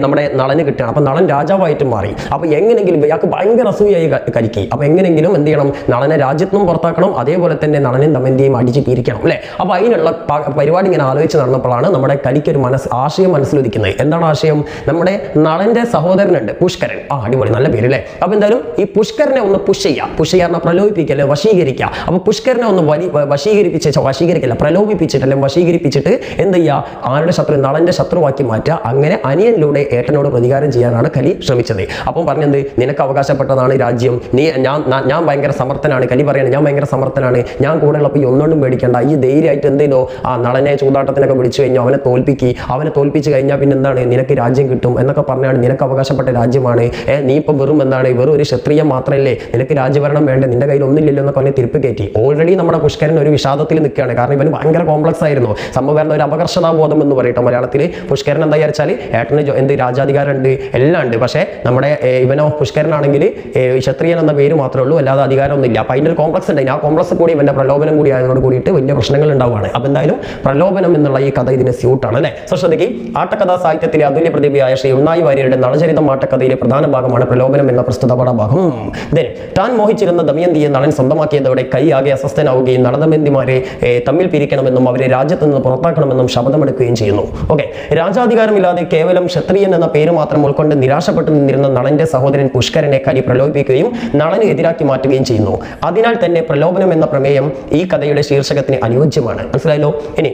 A: നമ്മുടെ നളന് കിട്ടുകയാണ്. അപ്പോൾ നളൻ രാജാവായിട്ട് മാറി. അപ്പോൾ എങ്ങനെയെങ്കിലും ഇയാൾക്ക് ഭയങ്കര അസൂയായി കലിക്ക്. അപ്പോൾ എങ്ങനെയെങ്കിലും എന്ത് ചെയ്യണം, നളനെ രാജ്യത്തും പുറത്താക്കണം, അതേപോലെ തന്നെ നളനെയും ദമയന്തിയും അടിച്ച് പിരിക്കണം അല്ലേ. അപ്പോൾ അതിനുള്ള പരിപാടി ഇങ്ങനെ ആലോചിച്ച് നടന്നപ്പോഴാണ് നമ്മുടെ കലിക്കൊരു ആശയം മനസ്സിലുദിക്കുന്നത്. എന്താണ് ആശയം? നമ്മുടെ നളന്റെ സഹോദരനുണ്ട് പുഷ്കരൻ. അടിപൊളി, നല്ല പേര് അല്ലേ. അപ്പോൾ എന്തായാലും ഈ പുഷ്കരനെ ഒന്ന് പുഷ് ചെയ്യുക, പ്രലോഭിപ്പിക്കല്ലേ, വശീകരിക്കുക. അപ്പോൾ പുഷ്കരനെ ഒന്ന് പ്രലോഭിപ്പിച്ചിട്ട് വശീകരിപ്പിച്ചിട്ട് എന്ത് ചെയ്യുക, ആരുടെ ശത്രു, നളന്റെ ശത്രുവാക്കി മാറ്റുക. അങ്ങനെ അനിയനിലൂടെ ഏട്ടനോട് പ്രതികാരം ചെയ്യാനാണ് കലി ശ്രമിച്ചത്. അപ്പം പറഞ്ഞത്, നിനക്ക് അവകാശപ്പെട്ടതാണ് രാജ്യം, ഞാൻ ഭയങ്കര സമർത്ഥനാണ്. കലി പറയാണ്, ഞാൻ ഭയങ്കര സമർത്ഥനാണ്, ഞാൻ കൂടെ ഉള്ളപ്പോൾ ഈ ഒന്നുകൊണ്ടും പേടിക്കേണ്ട, ഈ ധൈര്യമായിട്ട് എന്ത് ചെയ്തോ, നളനെ ചൂതാട്ടത്തിനൊക്കെ വിളിച്ചു കഴിഞ്ഞാൽ അവനെ തോൽപ്പിച്ച് കഴിഞ്ഞാൽ പിന്നെ എന്താണ്, നിനക്ക് രാജ്യം കിട്ടും എന്നൊക്കെ പറഞ്ഞാണ്. നിനക്ക് അവകാശപ്പെട്ട രാജ്യമാണ്, നീ ഇപ്പം വെറും ഒരു ക്ഷത്രിയം മാത്രമല്ലേ, നിനക്ക് രാജ്യഭരണം വേണ്ട, നിന്റെ കയ്യിൽ ഒന്നില്ലല്ലോ എന്നൊക്കെ പറഞ്ഞ് തിരുപ്പ് കയറ്റി. ഓൾറെഡി നമ്മുടെ പുഷ്കരൻ ഒരു വിഷാദത്തിൽ നിൽക്കുകയാണ്. കാരണം ഇവന് ഭയങ്കര കോംപ്ലക്സ് ആയിരുന്നു. സംഭവം ഒരു അപകർഷതാബോധം എന്ന് പറയട്ടെ മലയാളത്തിൽ. പുഷ്കരൻ എന്താ വിചാരിച്ചാൽ ഏട്ടന് രാജാധികാരം ഉണ്ട്, എല്ലാം ഉണ്ട്. പക്ഷേ നമ്മുടെ ഇവനോ പുഷ്കരനാണെങ്കിൽ ക്ഷത്രിയൻ എന്ന പേര് മാത്രമേ ഉള്ളൂ, അല്ലാതെ അധികാരമൊന്നും ഇല്ല. അപ്പോൾ അതിൻ്റെ ഒരു കോംപ്ലക്സ് ഉണ്ട്. ആ കോംപ്ലക്സ് കൂടി ഇവന്റെ പ്രലോഭനം കൂടി ആയതോട് കൂടിയിട്ട് വലിയ പ്രശ്നങ്ങൾ ഉണ്ടാവുകയാണ്. അപ്പോൾ എന്തായാലും പ്രലോഭനം എന്നുള്ള ഈ കഥ ഇതിന് സ്യൂട്ടാണ് അല്ലേ. ശ്രദ്ധിക്കുക, ആട്ടക്കഥാ സാഹിത്യത്തിലെ അതുല്യ പ്രതിഭയായ ശ്രീ ഉണ്ണായി വാര്യരുടെ നളചരിതം ആട്ടക്കഥയിലെ പ്രധാന ഭാഗമാണ് പ്രലോഭനം എന്ന പ്രസ്തുത പാഠഭാഗം. താൻ മോഹിച്ചിരുന്ന ദമയന്തിയെ നളൻ സ്വന്തമാക്കിയതോടെ കൈ ആകെ അസ്വസ്ഥനാവുകയും നളദമയന്തിമാരെ തമ്മിൽ പിരിക്കണമെന്നും അവരെ രാജ്യത്ത് നിന്ന് പുറത്താക്കണമെന്നും ശപഥമെടുക്കുകയും ചെയ്യുന്നു. ഓക്കെ, രാജാധികാരമില്ലാതെ കേവലം ക്ഷത്രിയൻ എന്ന പേര് മാത്രം ഉൾക്കൊണ്ട് നിരാശപ്പെട്ടു നിന്നിരുന്ന നളന്റെ സഹോദരൻ പുഷ്കരനെ കലി പ്രലോഭിപ്പിക്കുകയും നളന് എതിരാക്കി മാറ്റുകയും ചെയ്യുന്നു. അതിനാൽ തന്നെ പ്രലോഭനം എന്ന പ്രമേയം ഈ കഥയുടെ ശീർഷകത്തിന് അനുയോജ്യമാണ്. മനസ്സിലായല്ലോ. ഇനി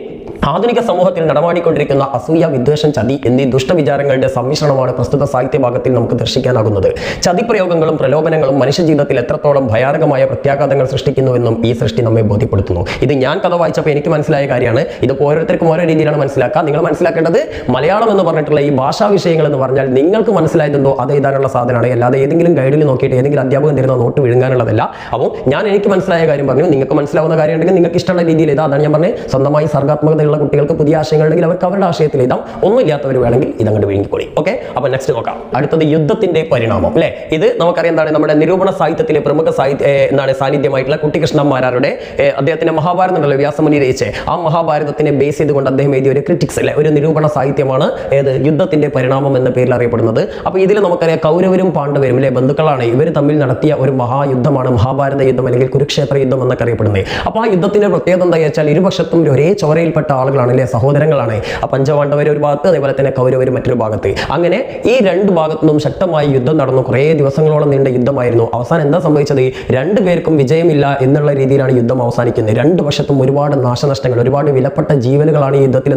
A: ആധുനിക സമൂഹത്തിൽ നടമാടിക്കൊണ്ടിരിക്കുന്ന അസൂയ, വിദ്വേഷം, ചതി എന്നീ ദുഷ്ടവിചാരങ്ങളുടെ സമ്മിശ്രണമാണ് പ്രസ്തുത സാഹിത്യഭാഗത്തിൽ നമുക്ക് ദർശിക്കാനാകുന്നത്. ചതിപ്രയോഗങ്ങളും പ്രലോഭനങ്ങളും മനുഷ്യജീവിതത്തിൽ എത്രത്തോളം ഭയാനകമായ പ്രത്യാഘാതങ്ങൾ സൃഷ്ടിക്കുന്നുവെന്നും ഈ സൃഷ്ടി നമ്മെ ബോധ്യപ്പെടുത്തുന്നു. ഇത് ഞാൻ കഥ വായിച്ചപ്പോൾ എനിക്ക് മനസ്സിലായ കാര്യമാണ്. ഇത് ഓരോരുത്തർക്കും ഓരോ രീതിയിലാണ് മനസ്സിലാക്കുക. നിങ്ങൾ മനസ്സിലാക്കേണ്ടത് മലയാളം എന്ന് പറഞ്ഞിട്ടുള്ള ഈ ഭാഷാ വിഷയങ്ങൾ എന്ന് പറഞ്ഞാൽ നിങ്ങൾക്ക് മനസ്സിലായതെന്തോ അത് എഴുതാനുള്ള സാധനമാണ്, അല്ലാതെ ഏതെങ്കിലും ഗൈഡിൽ നോക്കിയിട്ട് ഏതെങ്കിലും അധ്യാപകൻ തരുന്ന നോട്ട് വിഴുങ്ങാനുള്ളതല്ല. അപ്പോൾ ഞാൻ എനിക്ക് മനസ്സിലായ കാര്യം പറഞ്ഞു, നിങ്ങൾക്ക് മനസ്സിലാവുന്ന കാര്യം ഉണ്ടെങ്കിൽ നിങ്ങൾക്ക് ഇഷ്ടമുള്ള രീതിയിൽ അതാണ് ഞാൻ പറഞ്ഞത്. സ്വന്തമായി സർഗാത്മകത താല്പര്യമുള്ള കുട്ടികൾക്ക് പുതിയ ആശയങ്ങൾ ഉണ്ടെങ്കിൽ അവർക്ക് അവരുടെ ആശയത്തിൽ എഴുതാം, ഒന്നുമില്ലാത്തവർ വേണമെങ്കിൽ ഇതങ്ങോട്ട് വിഴുങ്ങിക്കൊള്ളി. ഓക്കെ, അപ്പൊ നെക്സ്റ്റ് നോക്കാം. അടുത്തത് യുദ്ധത്തിന്റെ പരിണാമം അല്ലെ. ഇത് നമുക്കറിയാം എന്താണ് നമ്മുടെ നിരൂപണ സാഹിത്യത്തിലെ പ്രമുഖ സാന്നിധ്യമായിട്ടുള്ള കുട്ടിക്കൃഷ്ണൻ മാരാരുടെ അദ്ദേഹത്തിന്റെ മഹാഭാരതം ഉണ്ടല്ലോ, വ്യാസമുനി രചിച്ച ആ മഹാഭാരതത്തിനെ ബേസ് ചെയ്തുകൊണ്ട് അദ്ദേഹം എഴുതിയ ഒരു ക്രിറ്റിക്സ് അല്ലെ, ഒരു നിരൂപണ സാഹിത്യമാണ് ഏത് യുദ്ധത്തിന്റെ പരിണാമം എന്ന പേരിൽ അറിയപ്പെടുന്നത്. അപ്പൊ ഇതിൽ നമുക്കറിയാം കൗരവരും പാണ്ഡവരും അല്ലെ ബന്ധുക്കളാണ്. ഇവർ തമ്മിൽ നടത്തിയ ഒരു മഹായുദ്ധമാണ് മഹാഭാരത യുദ്ധം അല്ലെങ്കിൽ കുരുക്ഷേത്ര യുദ്ധം എന്നൊക്കെ അറിയപ്പെടുന്നത്. അപ്പോൾ ആ യുദ്ധത്തിന്റെ പ്രത്യേകത എന്താ വെച്ചാൽ ഇരുപക്ഷത്തും ഒരേ ചോരയിൽപ്പെട്ട ആളുകളാണ് അല്ലെ, സഹോദരങ്ങളാണ്. പഞ്ചപാണ്ഡവർ ഒരു ഭാഗത്ത്, അതേപോലെ തന്നെ കൗരവർ മറ്റൊരു ഭാഗത്ത്. അങ്ങനെ ഈ രണ്ട് ഭാഗത്തു നിന്നും ശക്തമായ യുദ്ധം നടന്നു. കുറേ ദിവസങ്ങളോളം നീണ്ട യുദ്ധമായിരുന്നു. അവസാനം എന്താ സംഭവിച്ചത്? രണ്ടുപേർക്കും വിജയമില്ല എന്നുള്ള രീതിയിലാണ് യുദ്ധം അവസാനിക്കുന്നത്. രണ്ടു വശത്തും ഒരുപാട് നാശനഷ്ടങ്ങൾ, ഒരുപാട് വിലപ്പെട്ട ജീവനുകളാണ് ഈ യുദ്ധത്തിൽ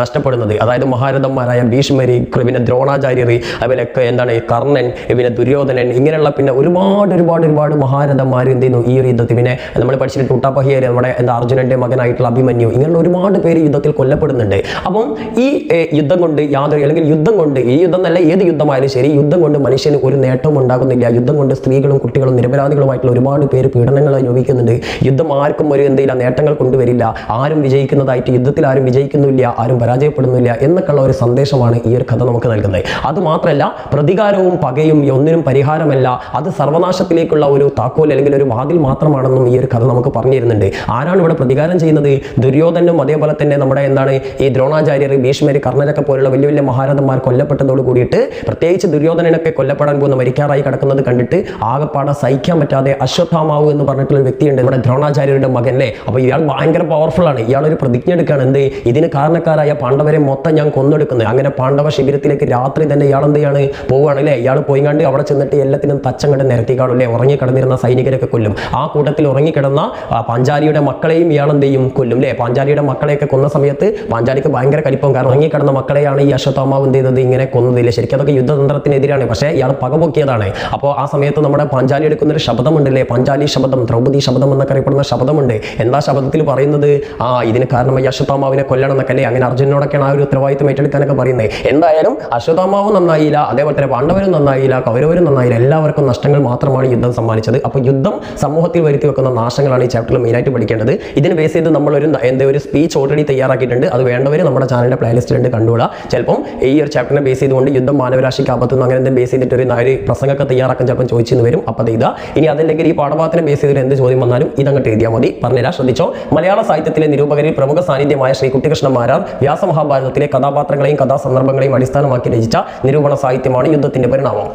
A: നഷ്ടപ്പെടുന്നത്. അതായത് മഹാരഥന്മാരായ ഭീഷ്മരി, പിന്നെ ദ്രോണാചാര്യർ, അതുപോലെ എന്താണ് കർണൻ, പിന്നെ ദുര്യോധനൻ, ഇങ്ങനെയുള്ള പിന്നെ ഒരുപാട് മഹാരഥന്മാർ എന്ത് ചെയ്യുന്നു ഈ ഒരു യുദ്ധത്തിൽ. പിന്നെ നമ്മൾ പഠിച്ചിട്ട് ടൂട്ടാപ്പഹിയർ, നമ്മുടെ അർജുനന്റെ മകനായിട്ടുള്ള അഭിമന്യു, ഇങ്ങനെയുള്ള ഒരുപാട് പേര് യുദ്ധത്തിൽ കൊല്ലപ്പെടുന്നുണ്ട്. അപ്പം ഈ യുദ്ധം കൊണ്ട് ഈ യുദ്ധം നല്ല ഏത് യുദ്ധമായാലും ശരി, യുദ്ധം കൊണ്ട് മനുഷ്യന് ഒരു നേട്ടവും ഉണ്ടാകുന്നില്ല. യുദ്ധം കൊണ്ട് സ്ത്രീകളും കുട്ടികളും നിരപരാധികളുമായിട്ടുള്ള ഒരുപാട് പേര് പീഡനങ്ങൾ അനുഭവിക്കുന്നുണ്ട്. യുദ്ധം ആർക്കും ഒരു എന്തെങ്കിലും നേട്ടങ്ങൾ കൊണ്ടുവരില്ല, ആരും വിജയിക്കുന്നതായിട്ട് യുദ്ധത്തിൽ ആരും വിജയിക്കുന്നില്ല, ആരും പരാജയപ്പെടുന്നില്ല എന്നൊക്കെയുള്ള ഒരു സന്ദേശമാണ് ഈ ഒരു കഥ നമുക്ക് നൽകുന്നത്. അതുമാത്രമല്ല പ്രതികാരവും പകയും ഒന്നിനും പരിഹാരമല്ല, അത് സർവനാശത്തിലേക്കുള്ള ഒരു താക്കോൽ അല്ലെങ്കിൽ ഒരു വാതിൽ മാത്രമാണെന്നും ഈ ഒരു കഥ നമുക്ക് പറഞ്ഞു തരുന്നുണ്ട്. ആരാണ് ഇവിടെ പ്രതികാരം ചെയ്യുന്നത്? ദുര്യോധനും അതേപോലെ തന്നെ നമ്മുടെ ഈ ദ്രോണാചാര്യർ, ഭീഷ്മര്, കർണരൊക്കെ പോലുള്ള വലിയ വലിയ മഹാരഥന്മാർ കൊല്ലപ്പെട്ടതോട് കൂടിയിട്ട്, പ്രത്യേകിച്ച് ദുര്യോധനനൊക്കെ കൊല്ലപ്പെടാൻ പോകുന്ന മരിക്കാറായി കിടക്കുന്നത് കണ്ടിട്ട് ആകെപ്പാടെ സഹിക്കാൻ പറ്റാതെ അശ്വത്ഥാമാവ് എന്ന് പറഞ്ഞിട്ടുള്ള വ്യക്തിയുണ്ട്, നമ്മുടെ ദ്രോണാചാര്യരുടെ മകൻ അല്ലേ. അപ്പോൾ ഇയാൾ ഭയങ്കര പവർഫുൾ ആണ്. ഇയാളൊരു പ്രതിജ്ഞ എടുക്കുകയാണ്, എന്ത് ഇതിന് കാരണക്കാരായ പാണ്ഡവരെ മൊത്തം ഞാൻ കൊന്നെടുക്കുന്നത്. അങ്ങനെ പാണ്ഡവ ശിബിരത്തിലേക്ക് രാത്രി തന്നെ ഇയാൾ എന്ത് ചെയ്യാണ് പോവുകയാണ് അല്ലേ. ഇയാൾ പോയിങ്ങാണ്ട് അവിടെ ചെന്നിട്ട് എല്ലാത്തിനും തച്ചങ്ങട്ട് നിരത്തിക്കാടും അല്ലേ. ഉറങ്ങിക്കിടന്നിരുന്ന സൈനികരൊക്കെ കൊല്ലും. ആ കൂട്ടത്തിൽ ഉറങ്ങിക്കിടന്ന പാഞ്ചാലിയുടെ മക്കളെയും ഇയാൾ എന്ത് ചെയ്യും കൊല്ലും അല്ലേ. പാഞ്ചാലിയുടെ മക്കളെയൊക്കെ കൊന്ന സമയത്ത് പാഞ്ചാലിക്ക് ഭയങ്കര കലിപ്പം, കാരണം ഉറങ്ങിക്കിടന്ന മക്കളെയാണ് ഈ അശ്വത്ഥാമാവ് എന്ത് ചെയ്തത് ഇങ്ങനെ കൊന്നതില്ല. ശരിക്കും അതൊക്കെ യുദ്ധതന്ത്രത്തിനെതിരാണ്, പക്ഷേ ഇയാൾ പകപൊക്കിയതാണ്. അപ്പോൾ ആ സമയത്ത് നമ്മുടെ പാഞ്ചാലി എടുക്കുന്നൊരു ശബ്ദമുണ്ടല്ലേ, പാഞ്ചാലി ശബ്ദം, ദ്രൗപദി ശബ്ദം എന്നൊക്കെ അറിയപ്പെടുന്ന ശബ്ദമുണ്ട്. എന്താ ശബ്ദത്തിൽ പറയുന്നത്? ഇതിന് കാരണം ഈ അശ്വത്ഥാമാവിനെ കൊല്ലണം എന്നൊക്കെ അല്ലേ. അങ്ങനെ അർജുനോടൊക്കെയാണ് ആ ഒരു ഉത്തരവാദിത്വം ഏറ്റെടുക്കാനൊക്കെ പറയുന്നത്. എന്തായാലും അശ്വത്ഥാമാവും നന്നായില്ല, അതേപോലെ തന്നെ പാണ്ഡവരും നന്നായില്ല, കൗരവരും നന്നായില്ല, എല്ലാവർക്കും നഷ്ടങ്ങൾ മാത്രമാണ് യുദ്ധം സമ്മാനിച്ചത്. അപ്പോൾ യുദ്ധം സമൂഹത്തിൽ വരുത്തി വെക്കുന്ന നാശങ്ങളാണ് ഈ ചാപ്റ്ററിൽ മെയിനായിട്ട് പഠിക്കേണ്ടത്. ഇതിന് ബേസ് ചെയ്ത് നമ്മളൊരു ഒരു സ്പീച്ച് ഓൾറെഡി തയ്യാറാക്കിയിട്ടുണ്ട്. അത് വേണ്ടവർ നമ്മുടെ ചാനലിന്റെ പ്ലേലിസ്റ്റിലുണ്ട്, കണ്ടുകൊള്ളുക. ചിലപ്പം ഈ ഒരു ചാപ്റ്ററിനെ ബേസ് ചെയ്തുകൊണ്ട് യുദ്ധം മാനവരാശിക്ക് ആപത്തുനിന്ന് അങ്ങനെ എന്തെങ്കിലും ബേസ് ചെയ്തിട്ട് ഒരു പ്രസംഗമൊക്കെ തയ്യാറാക്കാൻ ചിലപ്പം ചോദിച്ചെന്ന് വരും. അപ്പോൾ അത് ഇതാ. ഇനി അതല്ലെങ്കിൽ ഈ പാഠഭാഗത്തിനെ ബേസ് ചെയ്തിട്ട് എന്ത് ചോദ്യം വന്നാലും ഇതങ്ങോട്ട് എഴുതിയാൽ മതി. പറഞ്ഞുതരാം, ശ്രദ്ധിച്ചോ. മലയാള സാഹിത്യത്തിലെ നിരൂപകരിൽ പ്രമുഖ സാന്നിധ്യമായ ശ്രീ കുട്ടിക്കൃഷ്ണൻ മാരാർ വ്യാസമഹാഭാരതത്തിലെ കഥാപാത്രങ്ങളെയും കഥാസന്ദർഭങ്ങളെയും അടിസ്ഥാനമാക്കി രചിച്ച നിരൂപണ സാഹിത്യമാണ് യുദ്ധത്തിന്റെ പരിണാമം.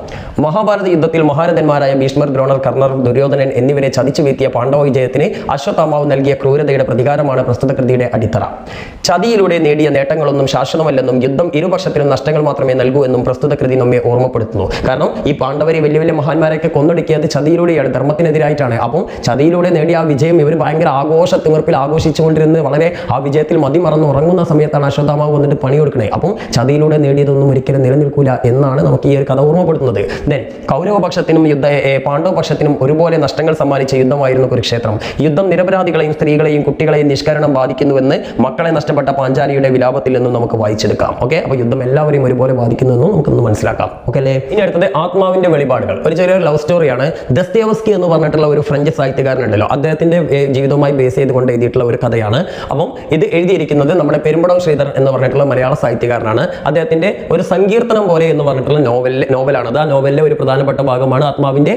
A: മഹാഭാരത യുദ്ധത്തിൽ മഹാരഥന്മാരായ ഭീഷ്മർ, ദ്രോണർ, കർണർ, ദുര്യോധനൻ എന്നിവരെ ചതിച്ചു വീഴ്ത്തിയ പാണ്ഡവ വിജയത്തിന് അശ്വത്ഥാമാവ് നൽകിയ ക്രൂരതയുടെ പ്രതികാരമാണ് പ്രസ്തുത കൃതിയുടെ അടിത്തറ. ചതിയിലൂടെ നേടിയ നേട്ടങ്ങളൊന്നും ശാശ്വതമല്ലെന്നും യുദ്ധം ഇരുപക്ഷത്തിനും നഷ്ടങ്ങൾ മാത്രമേ നൽകൂ എന്നും പ്രസ്തുത കൃതി നമ്മെ ഓർമ്മപ്പെടുത്തുന്നു. കാരണം ഈ പാണ്ഡവരെ വലിയ വലിയ മഹാന്മാരെയൊക്കെ കൊന്നൊടുക്കിയത് ചതിയിലൂടെയാണ്, ധർമ്മത്തിനെതിരായിട്ടാണ്. അപ്പം ചതിയിലൂടെ നേടിയ ആ വിജയം ഇവർ ഭയങ്കര തിമിർപ്പിൽ ആഘോഷിച്ചുകൊണ്ടിരുന്ന് വളരെ ആ വിജയത്തിൽ മതിമറന്ന് ഉറങ്ങുന്ന സമയത്താണ് അശ്വത്ഥാമാവ് വന്നിട്ട് പണി കൊടുക്കുന്നത്. അപ്പം ചതിയിലൂടെ നേടിയതൊന്നും ഒരിക്കലും നിലനിൽക്കില്ല എന്നാണ് നമുക്ക് ഈ ഒരു കഥ ഓർമ്മപ്പെടുത്തുന്നത്. ദെൻ കൗരവപക്ഷത്തിനും പാണ്ഡവപക്ഷത്തിനും ഒരുപോലെ നഷ്ടങ്ങൾ സമ്മാനിച്ച യുദ്ധമായിരുന്നു കുരുക്ഷേത്രം. യുദ്ധം നിരപരാധികളെയും സ്ത്രീകളെയും കുട്ടികളെയും നിഷ്കരണം ബാധിക്കുന്നുവെന്ന് മക്കളെ നഷ്ടപ്പെട്ട പാഞ്ചാലിയുടെ വിലാപത്തിൽ നിന്നും നമുക്ക് വായിച്ചെടുക്കാം. ഓക്കെ, അപ്പോൾ യുദ്ധം എല്ലാവരെയും ഒരുപോലെ ബാധിക്കുന്നുവെന്നും നമുക്കൊന്ന് മനസ്സിലാക്കാം. ഓക്കെ അല്ലേ. ഇനി അടുത്തത് ആത്മാവിന്റെ വെളിപാടുകൾ. ഒരു ചെറിയൊരു ലവ് സ്റ്റോറിയാണ്. ദസ്തയേവ്സ്കി എന്ന് പറഞ്ഞിട്ടുള്ള ഒരു ഫ്രഞ്ച് സാഹിത്യകാരനുണ്ടല്ലോ, അദ്ദേഹത്തിന്റെ ജീവിതവുമായി ബേസ് ചെയ്തുകൊണ്ട് എഴുതിയിട്ടുള്ള ഒരു കഥയാണ്. അപ്പം ഇത് എഴുതിയിരിക്കുന്നത് നമ്മുടെ പെരുമ്പടം ശ്രീധർ എന്ന് പറഞ്ഞിട്ടുള്ള മലയാള സാഹിത്യകാരനാണ്. അദ്ദേഹത്തിന്റെ ഒരു സങ്കീർത്തനം പോലെ എന്ന് പറഞ്ഞിട്ടുള്ള നോവലാണ്. ആ നോവലിലെ ഒരു പ്രധാനപ്പെട്ട ഭാഗമാണ് ആത്മാവിന്റെ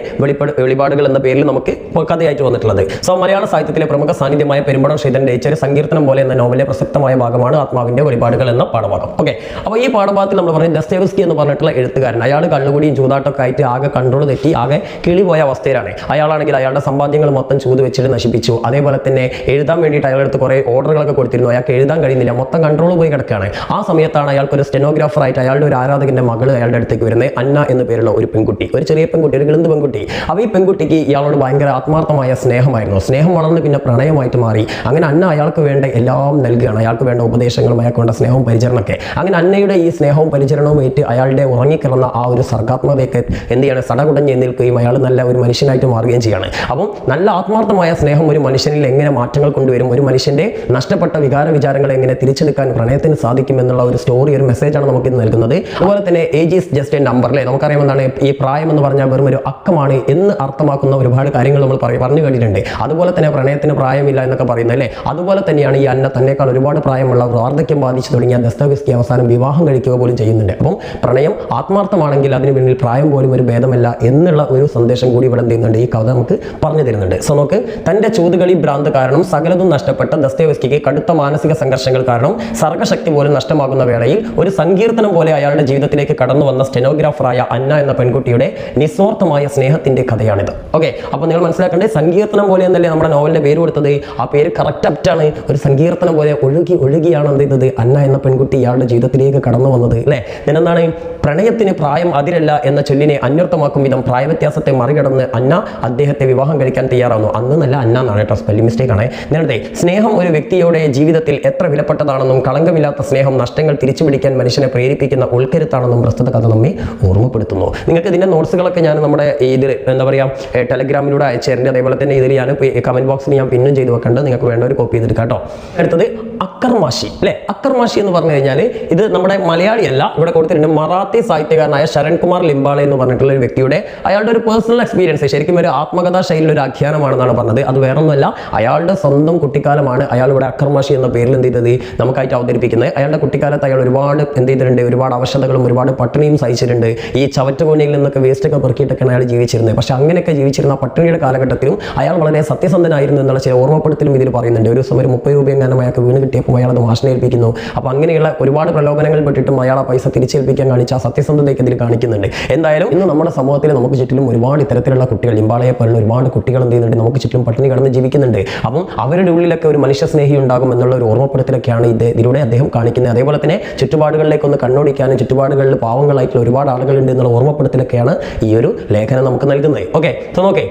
A: വെളിപാടുകൾ എന്ന പേരിൽ നമുക്ക് കഥയായിട്ട് വന്നിട്ടുള്ളത്. സോ മലയാള സാഹിത്യത്തിലെ പ്രമുഖ സാന്നിധ്യമായ പെരുമ്പടം ശ്രീധരൻ രചിച്ച ഒരു സങ്കീർത്തനം പോലെ എന്ന നോവലിലെ പ്രസക്തമായ ഭാഗമാണ് ആത്മാവിന്റെ വെളിപാടുകൾ എന്ന പാഠഭാഗം. ഓക്കെ, അപ്പോൾ ഈ പാഠഭാഗത്തിൽ നമ്മൾ പറഞ്ഞ ദസ്തയേവ്സ്കി എന്ന് പറഞ്ഞിട്ടുള്ള എഴുത്തുകാരൻ, അയാൾ കള്ളുകൂടിയും ചൂതാട്ടൊക്കെ ആയിട്ട് ആകെ കൺട്രോൾ തെറ്റി ആകെ കിളിപോയ അവസ്ഥയിലാണ്. അയാളാണെങ്കിൽ അയാളുടെ സമ്പാദ്യങ്ങൾ മൊത്തം ചൂത് വെച്ചിട്ട് നശിപ്പിച്ചു. അതേപോലെ തന്നെ എഴുതാൻ വേണ്ടിയിട്ട് അയാളെടുത്ത് കുറേ ഓർഡറുകളൊക്കെ കൊടുത്തിരുന്നു. അയാൾക്ക് എഴുതാൻ കഴിയുന്നില്ല, മൊത്തം കൺട്രോൾ പോയി കിടക്കുകയാണ്. ആ സമയത്താണ് അയാൾക്കൊരു സ്റ്റെനോഗ്രാഫറായിട്ട് അയാളുടെ ഒരു ആരാധകന്റെ മകൾ അയാളുടെ അടുത്തേക്ക് വരുന്നത്, അന്ന എന്ന് പേരുള്ള ഒരു പെൺകുട്ടി, ഒരു ചെറിയ പെൺകുട്ടി, ഒരു ഗിളന്ത് പെൺകുട്ടി. അപ്പോൾ ഈ പെൺകുട്ടിക്ക് ഇയാളോട് ഭയങ്കര ആത്മാർത്ഥമായ സ്നേഹമായിരുന്നു. സ്നേഹം വളർന്ന് പിന്നെ പ്രണയമായിട്ട് മാറി. അങ്ങനെ അന്ന അയാൾക്ക് വേണ്ട എല്ലാം നൽകുകയാണ്. അയാൾക്ക് വേണ്ട ഉപദേശങ്ങളും അയാൾക്ക് വേണ്ട സ്നേഹവും പരിചരണമൊക്കെ. അങ്ങനെ അന്നയുടെ ഈ സ്നേഹവും പരിചരണവും ഏറ്റ് അയാളുടെ ഉറങ്ങിക്കിടന്ന ആ ഒരു സർഗാത്മകതയൊക്കെ എന്ത് ചെയ്യാണ്, സടകുടഞ്ഞ് നിൽക്കുകയും അയാൾ നല്ല ഒരു മനുഷ്യനായിട്ട് മാറുകയും ചെയ്യാണ്. അപ്പം നല്ല ആത്മാർത്ഥമായ സ്നേഹം ഒരു മനുഷ്യനിൽ എങ്ങനെ മാറ്റങ്ങൾ കൊണ്ടുവരും, ഒരു മനുഷ്യന്റെ നഷ്ടപ്പെട്ട വിചാരങ്ങളെ എങ്ങനെ തിരിച്ചെടുക്കാൻ പ്രണയത്തിന് സാധിക്കും എന്നുള്ള ഒരു സ്റ്റോറി, ഒരു മെസ്സേജാണ് നമുക്ക് ഇന്ന് നൽകുന്നത്. അതുപോലെ തന്നെ age is just A number അല്ലേ. നമുക്കറിയാം എന്താണ് ഈ പ്രായം എന്ന് പറഞ്ഞാൽ വെറും ഒരു അക്കമാണ് എന്ന് അർത്ഥമാക്കുന്ന ഒരുപാട് കാര്യങ്ങൾ നമ്മൾ പറഞ്ഞു കേട്ടിട്ടുണ്ട്. അതുപോലെ തന്നെ പ്രണയത്തിന് പ്രായമില്ല എന്നൊക്കെ പറയുന്നത് അല്ലേ. അതുപോലെ തന്നെയാണ് ഈ അന്ന തന്നെ തന്നേക്കാൾ ഒരുപാട് പ്രായമുള്ള വാർദ്ധക്യം ബാധിച്ചു തുടങ്ങിയ ദസ്തേവ്സ്കി അവസാനം വിവാഹം കഴിക്കുക പോലും ചെയ്യുന്നുണ്ട്. അപ്പം പ്രണയം ആത്മാർത്ഥമാണെങ്കിൽ അതിന് പിന്നിൽ പ്രായം പോലും ഒരു ഭേദമല്ല എന്നുള്ള ഒരു സന്ദേശം കൂടി ഇവിടെ എന്ത് ചെയ്യുന്നുണ്ട്, ഈ കഥ നമുക്ക് പറഞ്ഞു തരുന്നുണ്ട്. സോ നോക്ക്, തന്റെ ചൂതുകളി ഭ്രാന്ത് കാരണം സകലതും നഷ്ടപ്പെട്ട ദസ്തേവ്സ്കിക്ക് കടുത്ത മാനസിക സംഘർഷങ്ങൾ കാരണം സർഗശക്തി പോലും നഷ്ടമാകുന്ന വേളയിൽ ഒരു സങ്കീർത്തനം പോലെ അയാളുടെ ജീവിതത്തിലേക്ക് കടന്നു വന്ന സ്റ്റെനോഗ്രാഫറായ അന്ന എന്ന പെൺകുട്ടിയുടെ നിസ്വാർത്ഥമായ സ്നേഹത്തിന്റെ കഥയാണിത്. ഓക്കെ, അപ്പൊ നിങ്ങൾ മനസ്സിലാക്കേണ്ടത് സങ്കീർത്തനം പോലെ എന്നല്ലേ നമ്മുടെ നോവലിന്റെ പേര് കൊടുത്തത്. ആ പേര് കറക്റ്റ് അപ്റ്റാണ്. ഒരു സങ്കീർത്തനം പോലെ ഒഴുകിയാണ് എന്ത് ചെയ്തത്, അന്ന എന്ന പെൺകുട്ടി ഇയാളുടെ ജീവിതത്തിലേക്ക് കടന്നു വന്നത് അല്ലേ. ഇതിനെന്താണ്, പ്രണയത്തിന് പ്രായം അതിരല്ല എന്ന ചൊല്ലിനെ അന്വർത്ഥമാക്കും വിധം പ്രായവ്യത്യാസത്തെ മറികടന്ന് അന്ന അദ്ദേഹത്തെ വിവാഹം കഴിക്കാൻ തയ്യാറാവുന്നു. അന്ന് നല്ല അന്ന എന്നാണ് കേട്ടോ, സ്പെല്ലിംഗ് മിസ്റ്റേക്ക് ആണ്. നേരത്തെ സ്നേഹം ഒരു വ്യക്തിയുടെ ജീവിതത്തിൽ എത്ര വിലപ്പെട്ടതാണെന്നും കളങ്കമില്ലാത്ത സ്നേഹം നഷ്ടങ്ങൾ തിരിച്ചു പിടിക്കാൻ മനുഷ്യനെ പ്രേരിപ്പിക്കുന്ന ഉൾക്കരുത്താണെന്നും പ്രസ്തുത കഥ നമ്മെ ഓർമ്മപ്പെടുത്തുന്നു. നിങ്ങൾക്ക് ഇതിന്റെ നോട്ട്സുകളൊക്കെ ഞാൻ നമ്മുടെ ഇതിൽ എന്താ പറയുക ടെലഗ്രാമിലൂടെ അയച്ചേരേണ്ടത്. അതേപോലെ തന്നെ ഇതിൽ ഞാൻ കമന്റ് ബോക്സിൽ ഞാൻ പിന്നും ചെയ്ത് വെക്കേണ്ടത്, നിങ്ങൾക്ക് വേണ്ട ഒരു കോപ്പി ചെയ്തെടുക്കാം കേട്ടോ. അടുത്തത് അക്കർമാഷി അല്ലെ. അക്കർമാഷി എന്ന് പറഞ്ഞു കഴിഞ്ഞാൽ ഇത് നമ്മുടെ മലയാളിയല്ല, ഇവിടെ കൊടുത്തിട്ടുണ്ട് മറാത്തി സാഹിത്യകാരനായ ശരൺകുമാർ ലിംബാളെ എന്ന് പറഞ്ഞിട്ടുള്ള ഒരു വ്യക്തിയുടെ അയാളുടെ ഒരു പേഴ്സണൽ എക്സ്പീരിയൻസ്, ശരിക്കും ഒരു ആത്മകഥാ ശൈലിയിൽ ഒരു ആഖ്യാനമാണെന്നാണ് പറഞ്ഞത്. അത് വേറൊന്നുമല്ല, അയാളുടെ സ്വന്തം കുട്ടിക്കാലമാണ് അയാൾ ഇവിടെ അക്കർമാഷി എന്ന പേരിൽ എന്ത് ചെയ്തത് നമുക്കായിട്ട് അവതരിപ്പിക്കുന്നത്. അയാളുടെ കുട്ടിക്കാലത്ത് അയാൾ ഒരുപാട് എന്ത് ചെയ്തിട്ടുണ്ട്, ഒരുപാട് അവശതകളും ഒരുപാട് പട്ടിണിയും സഹിച്ചിട്ടുണ്ട്. ഈ ചവറ്റുകോണിയിൽ നിന്നൊക്കെ വേസ്റ്റ് ഒക്കെ പെറുക്കിയിട്ടൊക്കെയാണ് അയാൾ ജീവിച്ചിരുന്നത്. പക്ഷെ അങ്ങനെയൊക്കെ ജീവിച്ചിരുന്ന പട്ടിണിയുടെ കാലഘട്ടത്തിലും അയാൾ വളരെ സത്യസന്ധനായിരുന്നു എന്നുള്ള ചില ഓർമ്മപ്പെടുത്തലും ഇതിൽ പറയുന്നുണ്ട്. ഒരു ദിവസം ഒരു 30 രൂപ എങ്ങാനും അയാൾക്ക് വീണ് കിട്ടിയപ്പോൾ അയാൾ അത് മാഷിനെ ഏൽപ്പിക്കുന്നു. അപ്പോൾ അങ്ങനെയുള്ള ഒരുപാട് പ്രലോഭനങ്ങൾ പെട്ടിട്ടും അയാൾ ആ പൈസ തിരിച്ചേൽപ്പിക്കാൻ കാണിച്ച ആ സത്യസന്ധതയൊക്കെ ഇതിൽ കാണിക്കുന്നുണ്ട്. എന്തായാലും ഇന്ന് നമ്മുടെ സമൂഹത്തിൽ നമുക്ക് ചുറ്റിലും ഒരുപാട് ഇത്തരത്തിലുള്ള കുട്ടികൾ, ലിംബാളയെ പോലുള്ള ഒരുപാട് കുട്ടികൾ എന്ത് ചെയ്യുന്നുണ്ട്, നമുക്ക് ചുറ്റും പട്ടിണി കടന്ന് ജീവിക്കുന്നുണ്ട്. അപ്പം അവരുടെ ഉള്ളിലൊക്കെ ഒരു മനുഷ്യ സ്നേഹി ഉണ്ടാകും എന്നുള്ള ഒരു ഓർമ്മപ്പെടുത്തലൊക്കെയാണ് ഇതിലൂടെ അദ്ദേഹം കാണിക്കുന്നത്. അതേപോലെ തന്നെ ചുറ്റുപാടുകളിലേക്ക് ഒന്ന് കണ്ണോടിക്കാനും ചുറ്റുപാടുകളിൽ പാവങ്ങളായിട്ടുള്ള ഒരുപാട് ആളുകളുണ്ട് എന്നുള്ള ഓർമ്മപ്പെടുത്തലൊക്കെയാണ് ഈ ഒരു ലേഖനം നമുക്ക് നൽകുന്നത്. ഓക്കെ, സോ നോക്കേ,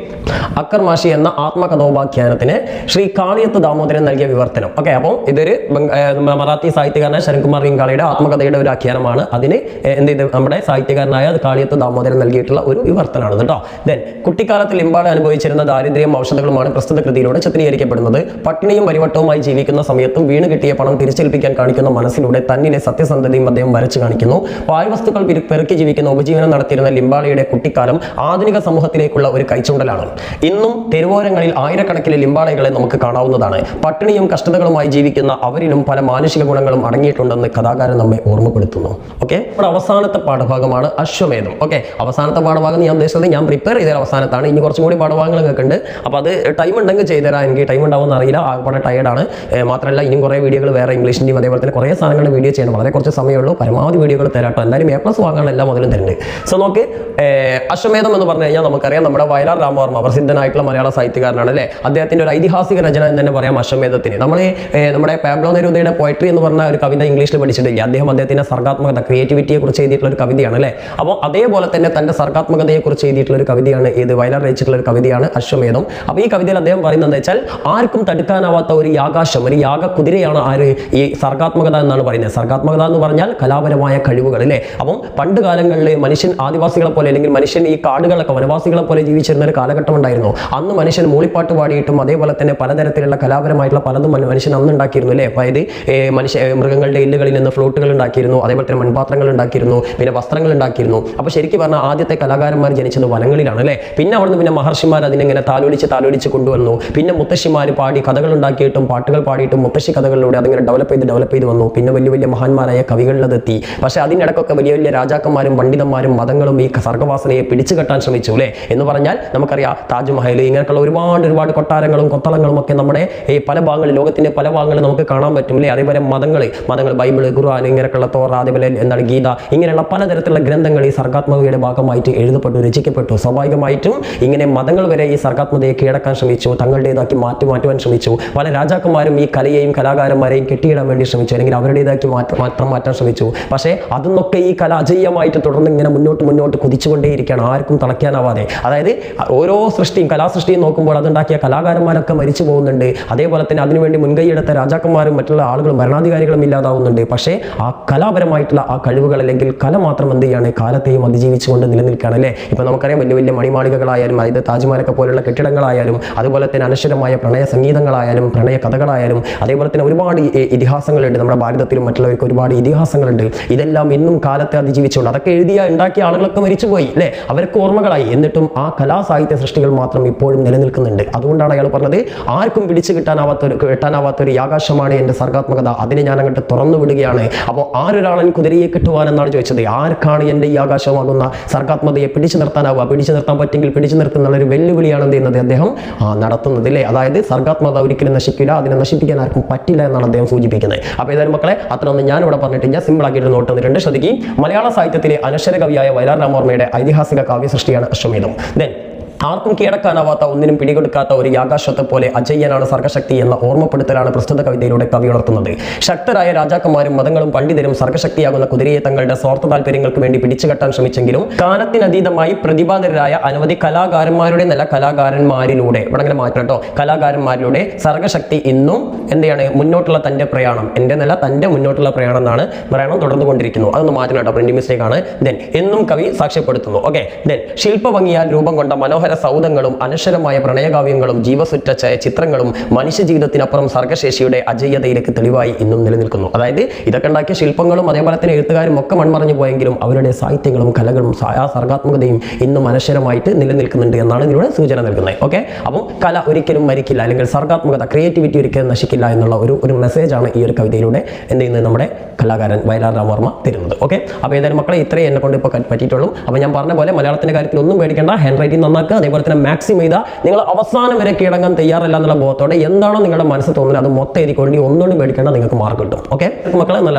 A: അക്കർമാഷി എന്ന ആത്മകഥോപാഖ്യാനത്തിന് ശ്രീ കാളിയത്ത് ദാമോദരൻ നൽകിയ വിവർത്തനം. ഓക്കെ, അപ്പം ഇതൊരു മറാത്തി സാഹിത്യകാരനായ ശരൺകുമാർ ലിംബാളയുടെ ആത്മകഥയുടെ ഒരു ആഖ്യാനമാണ്. അതിന് എന്ത് ചെയ്ത് നമ്മുടെ സാഹിത്യകാരനായ കാളിയത്ത് ദാമോദരൻ നൽകിയിട്ടുള്ള ഒരു വിവർത്തനമാണ് കേട്ടോ. ദെൻ കുട്ടിക്കാലത്ത് ലിംബാളെ അനുഭവിച്ചിരുന്ന ദാരിദ്ര്യം ഔഷധങ്ങളുമാണ് പ്രസ്തുത കൃതിയിലൂടെ ചിത്രീകരിക്കപ്പെടുന്നത്. പട്ടിണിയും പരിവട്ടവുമായി ജീവിക്കുന്ന സമയത്തും വീണ് കിട്ടിയ പണം തിരിച്ചേൽപ്പിക്കാൻ കാണിക്കുന്ന മനസ്സിലൂടെ തന്നിലെ സത്യസന്ധതയും അദ്ദേഹം വരച്ചു കാണിക്കുന്നു. പാഴ്വസ്തുക്കൾ പെറുക്കി ജീവിക്കുന്ന ഉപജീവനം നടത്തിയിരുന്ന ലിംബാളയുടെ കുട്ടിക്കാലം ആധുനിക സമൂഹത്തിലേക്കുള്ള ഒരു കൈച്ചൂണ്ടലാണ്. ഇന്നും തെരുവോരങ്ങളിൽ ആയിരക്കണക്കിന് ലിംബാളകളെ നമുക്ക് കാണാവുന്നതാണ്. പട്ടിണിയും കഷ്ടതകളുമായി ജീവിക്കുന്ന അവരിലും പല മാനുഷിക ഗുണങ്ങളും അടങ്ങിയിട്ടുണ്ടെന്ന് കഥാകാരൻ നമ്മെ ഓർമ്മപ്പെടുത്തുന്നു. ഓക്കെ, നമ്മുടെ അവസാനത്തെ പാഠഭാഗമാണ് അശ്വമേധം. ഓക്കെ, അവസാനത്തെ പാഠഭാഗം ഞാൻ ഉദ്ദേശിച്ചത് ഞാൻ പ്രിപ്പയർ ചെയ്ത അവസാനത്താണ്. ഇനി കുറച്ചും കൂടി പാഠഭാഗങ്ങളൊക്കെ ഉണ്ട്. അപ്പോൾ അത് ടൈം ഉണ്ടെങ്കിൽ ചെയ്തുതരാം. എനിക്ക് ടൈം ഉണ്ടാവുമെന്ന് അറിയില്ല, വളരെ ടയർഡാണ്. മാത്രമല്ല ഇനിയും കുറേ വീഡിയോകൾ വേറെ ഇംഗ്ലീഷിൻ്റെയും അതേപോലെ തന്നെ കുറേ സാധനങ്ങളുടെ വീഡിയോ ചെയ്യണം. വളരെ കുറച്ച് സമയമുള്ളൂ, പരമാവധി വീഡിയോകൾ തരാട്ടോ. എന്തായാലും A+ വാങ്ങാനുള്ള എല്ലാ മുതലും തരുന്നുണ്ട്. സോ നോക്ക്, അശ്വമേധം എന്ന് പറഞ്ഞു കഴിഞ്ഞാൽ നമുക്കറിയാം നമ്മുടെ വയലാർ രാമവർമ്മ പ്രസിദ്ധനായിട്ടുള്ള മലയാള സാഹിത്യകാരനാണ് അല്ലേ. അദ്ദേഹത്തിന്റെ ഒരു ഐതിഹാസിക രചന എന്ന് തന്നെ പറയാം അശ്വമേധത്തിന്. നമ്മൾ നമ്മുടെ പാബ്ലോ നെരൂദയുടെ പോയട്രി എന്ന് പറഞ്ഞ ഒരു കവിത ഇംഗ്ലീഷിൽ പഠിച്ചിട്ടില്ല. അദ്ദേഹത്തിന്റെ സർഗാത്മകത, ക്രിയേറ്റിവിറ്റിയെ കുറിച്ച് എഴുതിയിട്ടുള്ള ഒരു കവിതയാണ് അല്ലേ. അപ്പോൾ അതേപോലെ തന്നെ തന്റെ സർഗാത്മകതയെ കുറിച്ച് എഴുതിയിട്ടുള്ള ഒരു കവിതയാണ് ഇത് വയലാർ രചിച്ചിട്ടുള്ള ഒരു കവിതയാണ് അശ്വമേധം. അപ്പോൾ ഈ കവിതയിൽ അദ്ദേഹം പറയുന്നത് എന്താ വെച്ചാൽ ആർക്കും തടുക്കാനാവാത്ത ഒരു യാഗാശം, ഒരു യാഗ കുതിരയാണ് ആര് ഈ സർഗാത്മകത എന്നാണ് പറയുന്നത്. സർഗാത്മകത എന്ന് പറഞ്ഞാൽ കലാപരമായ കഴിവുകൾ അല്ലേ. അപ്പം പണ്ട് കാലങ്ങളിൽ മനുഷ്യൻ ആദിവാസികളെ പോലെ അല്ലെങ്കിൽ മനുഷ്യൻ ഈ കാടുകളൊക്കെ വനവാസികളെ പോലെ ജീവിച്ചിരുന്ന ഒരു കാലഘട്ടം ഉണ്ടായിരുന്നു. അന്ന് മനുഷ്യൻ മൂളിപ്പാട്ട് പാടിയിട്ടും അതേപോലെ തന്നെ പലതരത്തിലുള്ള കലാപരമായിട്ടുള്ള പലതും മനുഷ്യൻ അന്ന് ഉണ്ടാക്കിയിരുന്നു അല്ലേ. അതായത് മൃഗങ്ങളുടെ എല്ലുകളിൽ നിന്ന് ഫ്ലൂട്ടുകൾ ഉണ്ടാക്കിയിരുന്നു, അതേപോലെ തന്നെ മൺപാത്രങ്ങൾ ഉണ്ടാക്കിയിരുന്നു, പിന്നെ വസ്ത്രങ്ങൾ ഉണ്ടാക്കിയിരുന്നു. അപ്പോൾ ശരിക്കും പറഞ്ഞാൽ ആദ്യത്തെ കലാകാരന്മാർ ജനിച്ചത് വനങ്ങളിലാണ് അല്ലേ. പിന്നെ അവിടുന്ന് പിന്നെ മഹർഷിമാർ അതിനെങ്ങനെ താലോലിച്ച് കൊണ്ടുവന്നു. പിന്നെ മുത്തശ്ശിമാർ പാടി കഥകൾ ഉണ്ടാക്കിയിട്ടും പാട്ടുകൾ പാടിയിട്ടും മുത്തശ്ശി കഥകളിലൂടെ അതിങ്ങനെ ഡെവലപ്പ് ചെയ്ത് വന്നു. പിന്നെ വലിയ വലിയ മഹാന്മാരായ കവികളിലതെത്തി. പക്ഷേ അതിനിടക്കൊക്കെ വലിയ വലിയ രാജാക്കന്മാരും പണ്ഡിതന്മാരും മതങ്ങളും ഈ സർഗ്ഗവാസനയെ പിടിച്ചു കെട്ടാൻ ശ്രമിച്ചു അല്ലേ. എന്ന് പറഞ്ഞാൽ നമുക്കറിയാം താജ്മഹൽ, ഇങ്ങനെയൊക്കെയുള്ള ഒരുപാട് കൊട്ടാരങ്ങളും കൊത്തളങ്ങളും ഒക്കെ നമ്മുടെ ഈ പല ഭാഗങ്ങളിൽ, ലോകത്തിന്റെ പല ഭാഗങ്ങളിൽ നമുക്ക് കാണാൻ പറ്റും അല്ലേ. അതേപോലെ മതങ്ങൾ ബൈബിള്, ഖുർആൻ, ഇങ്ങനെയൊക്കെയുള്ള തോറ, അതേപോലെ എന്താണ് ഗീത, ഇങ്ങനെയുള്ള പലതരത്തിലുള്ള ഗ്രന്ഥങ്ങൾ ഈ സർഗാത്മകതയുടെ ഭാഗമായിട്ട് എഴുതപ്പെട്ടു, രചിക്കപ്പെട്ടു. സ്വാഭാവികമായിട്ടും ഇങ്ങനെ മതങ്ങൾ വരെ ഈ സർഗാത്മകതയെ കീഴടക്കാൻ ശ്രമിച്ചു, തങ്ങളുടേതാക്കി മാറ്റുവാൻ ശ്രമിച്ചു. പല രാജാക്കന്മാരും ഈ കലയെയും കലാകാരന്മാരെയും കെട്ടിയിടാൻ വേണ്ടി ശ്രമിച്ചു, അല്ലെങ്കിൽ അവരുടേതാക്കി മാറ്റാൻ ശ്രമിച്ചു. പക്ഷേ അതൊന്നൊക്കെ ഈ കല അജയ്യമായിട്ട് തുടർന്ന് ഇങ്ങനെ മുന്നോട്ട് കുതിച്ചുകൊണ്ടേയിരിക്കുകയാണ്, ആർക്കും തളയ്ക്കാനാവാതെ. അതായത് ഓരോ സൃഷ്ടിയും കലാസൃഷ്ടിയും നോക്കുമ്പോൾ അതുണ്ടാക്കിയ കലാകാരന്മാരൊക്കെ മരിച്ചു പോകുന്നുണ്ട്. അതേപോലെ തന്നെ അതിനുവേണ്ടി മുൻകൈയെടുത്ത രാജാക്കന്മാരും മറ്റുള്ള ആളുകളും ഭരണാധികാരികളും ഇല്ലാതാവുന്നുണ്ട്. പക്ഷേ ആ കലാപരമായിട്ടുള്ള ആ കഴിവുകൾ അല്ലെങ്കിൽ കല മാത്രം എന്ത് ചെയ്യാണ്, കാലത്തെയും അതിജീവിച്ചുകൊണ്ട് നിലനിൽക്കുകയാണ് അല്ലേ. ഇപ്പം നമുക്കറിയാം വലിയ വലിയ മണിമാളികകളായാലും അതായത് താജ്മഹലൊക്കെ പോലുള്ള കെട്ടിടങ്ങളായാലും അതേപോലെ തന്നെ അനശ്വരമായ പ്രണയ സംഗീതങ്ങളായാലും പ്രണയ കഥകളായാലും അതേപോലെ തന്നെ ഒരുപാട് ഇതിഹാസങ്ങളുണ്ട്. നമ്മുടെ ഭാരതത്തിലും മറ്റുള്ളവർക്ക് ഒരുപാട് ഇതിഹാസങ്ങളുണ്ട്. ഇതെല്ലാം ഇന്നും കാലത്തെ അതിജീവിച്ചുകൊണ്ട് അതൊക്കെ ഉണ്ടാക്കിയ ആളുകളൊക്കെ മരിച്ചുപോയി അല്ലേ, അവർക്ക് ഓർമ്മകളായി. എന്നിട്ടും ആ കലാസാഹിത്യ സൃഷ്ടികൾ മാത്രം ഇപ്പോഴും നിലനിൽക്കുന്നുണ്ട്. അതുകൊണ്ടാണ് അയാൾ പറഞ്ഞത് ആർക്കും പിടിച്ചു കെട്ടാനാവാത്തൊരു യാഗാശം ആകാശമാണ് എൻ്റെ സർഗാത്മകത, അതിനെ ഞാൻ അങ്ങോട്ട് തുറന്നു വിടുകയാണ്. അപ്പോൾ ആരൊരാളൻ കുതിരയെ കിട്ടുവാനെന്നാണ് ചോദിച്ചത്. ആർക്കാണ് എൻ്റെ ഈ ആകാശമാകുന്ന സർഗാത്മകതയെ പിടിച്ചു നിർത്താനാവുക? പിടിച്ചു നിർത്താൻ പറ്റുമെങ്കിൽ പിടിച്ചു നിർത്തുന്ന ഒരു വെല്ലുവിളിയാണ് എന്ത് ചെയ്യുന്നത് അദ്ദേഹം നടത്തുന്നത് അല്ലേ. അതായത് സർഗാത്മകത ഒരിക്കലും നശിക്കില്ല, അതിനെ നശിപ്പിക്കാൻ ആർക്കും പറ്റില്ല എന്നാണ് അദ്ദേഹം സൂചിപ്പിക്കുന്നത്. അപ്പോൾ ഏതായാലും മക്കളെ അത്ര ഒന്നും ഞാനിവിടെ പറഞ്ഞിട്ടില്ല, സിമ്പിൾ ആക്കിയിട്ട് നോട്ട് തന്നിട്ടുണ്ട്. ശ്രദ്ധിക്കും, മലയാള സാഹിത്യത്തിലെ അനശ്വര കവിയായ വയലാർ രാമവർമ്മയുടെ ഐതിഹാസിക കാവ്യ സൃഷ്ടിയാണ് അശ്വമേധം. ദെൻ ആർക്കും കീഴടക്കാനാവാത്ത, ഒന്നിനും പിടികൊടുക്കാത്ത ഒരു യാഗാശ്വത്തെ പോലെ അജയ്യനാണ് സർഗശക്തി എന്ന ഓർമ്മപ്പെടുത്തലാണ് പ്രസ്തുത കവിതയിലൂടെ കവി ഉണർത്തുന്നത്. ശക്തരായ രാജാക്കന്മാരും മതങ്ങളും പണ്ഡിതരും സർഗശക്തിയാകുന്ന കുതിരയെ തങ്ങളുടെ സ്വാർത്ഥ താല്പര്യങ്ങൾക്ക് വേണ്ടി പിടിച്ചുകെട്ടാൻ ശ്രമിച്ചെങ്കിലും കാലത്തിനതീതമായി പ്രതിഭാതരായ അനവധി കലാകാരന്മാരുടെ കലാകാരന്മാരിലൂടെ ഇവിടെ അങ്ങനെ മാറ്റം കേട്ടോ, കലാകാരന്മാരിലൂടെ സർഗശക്തി ഇന്നും എന്തെയാണ് മുന്നോട്ടുള്ള തന്റെ പ്രയാണം, എൻ്റെ നില തന്റെ മുന്നോട്ടുള്ള പ്രയാണം എന്നാണ് പ്രയാണം തുടർന്നുകൊണ്ടിരിക്കുന്നു. അതൊന്ന് മാറ്റണം കേട്ടോ, പ്രിന്റിംഗ് മിസ്റ്റേക്ക് ആണ്. ദെൻ എന്നും കവി സാക്ഷ്യപ്പെടുത്തുന്നു. ഓക്കെ, ദെൻ ശില്പഭംഗിയാൽ രൂപം കൊണ്ട മനോഹര സൗധങ്ങളും അനശ്വരമായ പ്രണയകാവ്യങ്ങളും ജീവസുറ്റ ചിത്രങ്ങളും മനുഷ്യ ജീവിതത്തിനപ്പുറം സർഗശേഷിയുടെ അജയ്യതയിലേക്ക് തെളിവായി ഇന്നും നിലനിൽക്കുന്നു. അതായത് ഇതൊക്കെ ഉണ്ടാക്കിയ ശില്പങ്ങളും അതേപോലെ തന്നെ എഴുത്തുകാരും ഒക്കെ മൺമറഞ്ഞു പോയെങ്കിലും അവരുടെ സാഹിത്യങ്ങളും കലകളും ആ സർഗാത്മകതയും ഇന്നും അനശ്വരമായിട്ട് നിലനിൽക്കുന്നുണ്ട് എന്നാണ് ഇതിലൂടെ സൂചന നൽകുന്നത്. ഓക്കെ, അപ്പം കല ഒരിക്കലും മരിക്കില്ല, അല്ലെങ്കിൽ സർഗാത്മകത ക്രിയേറ്റിവിറ്റി ഒരിക്കലും നശിക്കില്ല എന്നുള്ള ഒരു മെസ്സേജാണ് ഈ ഒരു കവിതയിലൂടെ എന്ത് ചെയ്യുന്നത് നമ്മുടെ കലാകാരൻ വയലാർ രാമവർമ്മ തരുന്നത്. ഓക്കെ, അപ്പോൾ ഏതായാലും മക്കളെ ഇത്രയും എന്നെ കൊണ്ട് ഇപ്പോൾ പറ്റിയിട്ടുള്ളൂ. അപ്പോൾ ഞാൻ പറഞ്ഞ പോലെ മലയാളത്തിൻ്റെ കാര്യത്തിൽ ഒന്നും പേടിക്കേണ്ട, ഹാൻഡ് റൈറ്റിംഗ് നന്നാക്കുക, അതേപോലെ തന്നെ മാക്സിമം ചെയ്താൽ നിങ്ങൾ അവസാനം വരെ കീഴടങ്ങാൻ തയ്യാറല്ല എന്നുള്ള ബോധത്തോടെ എന്താണോ നിങ്ങളുടെ മനസ്സിൽ തോന്നുന്നത് അത് മൊത്തം എഴുതിക്കൊണ്ട് ഒന്നുകൊണ്ടും പേടിക്കേണ്ട, നിങ്ങൾക്ക് മാർക്ക് കിട്ടും. ഓക്കെ മക്കളെ, നല്ല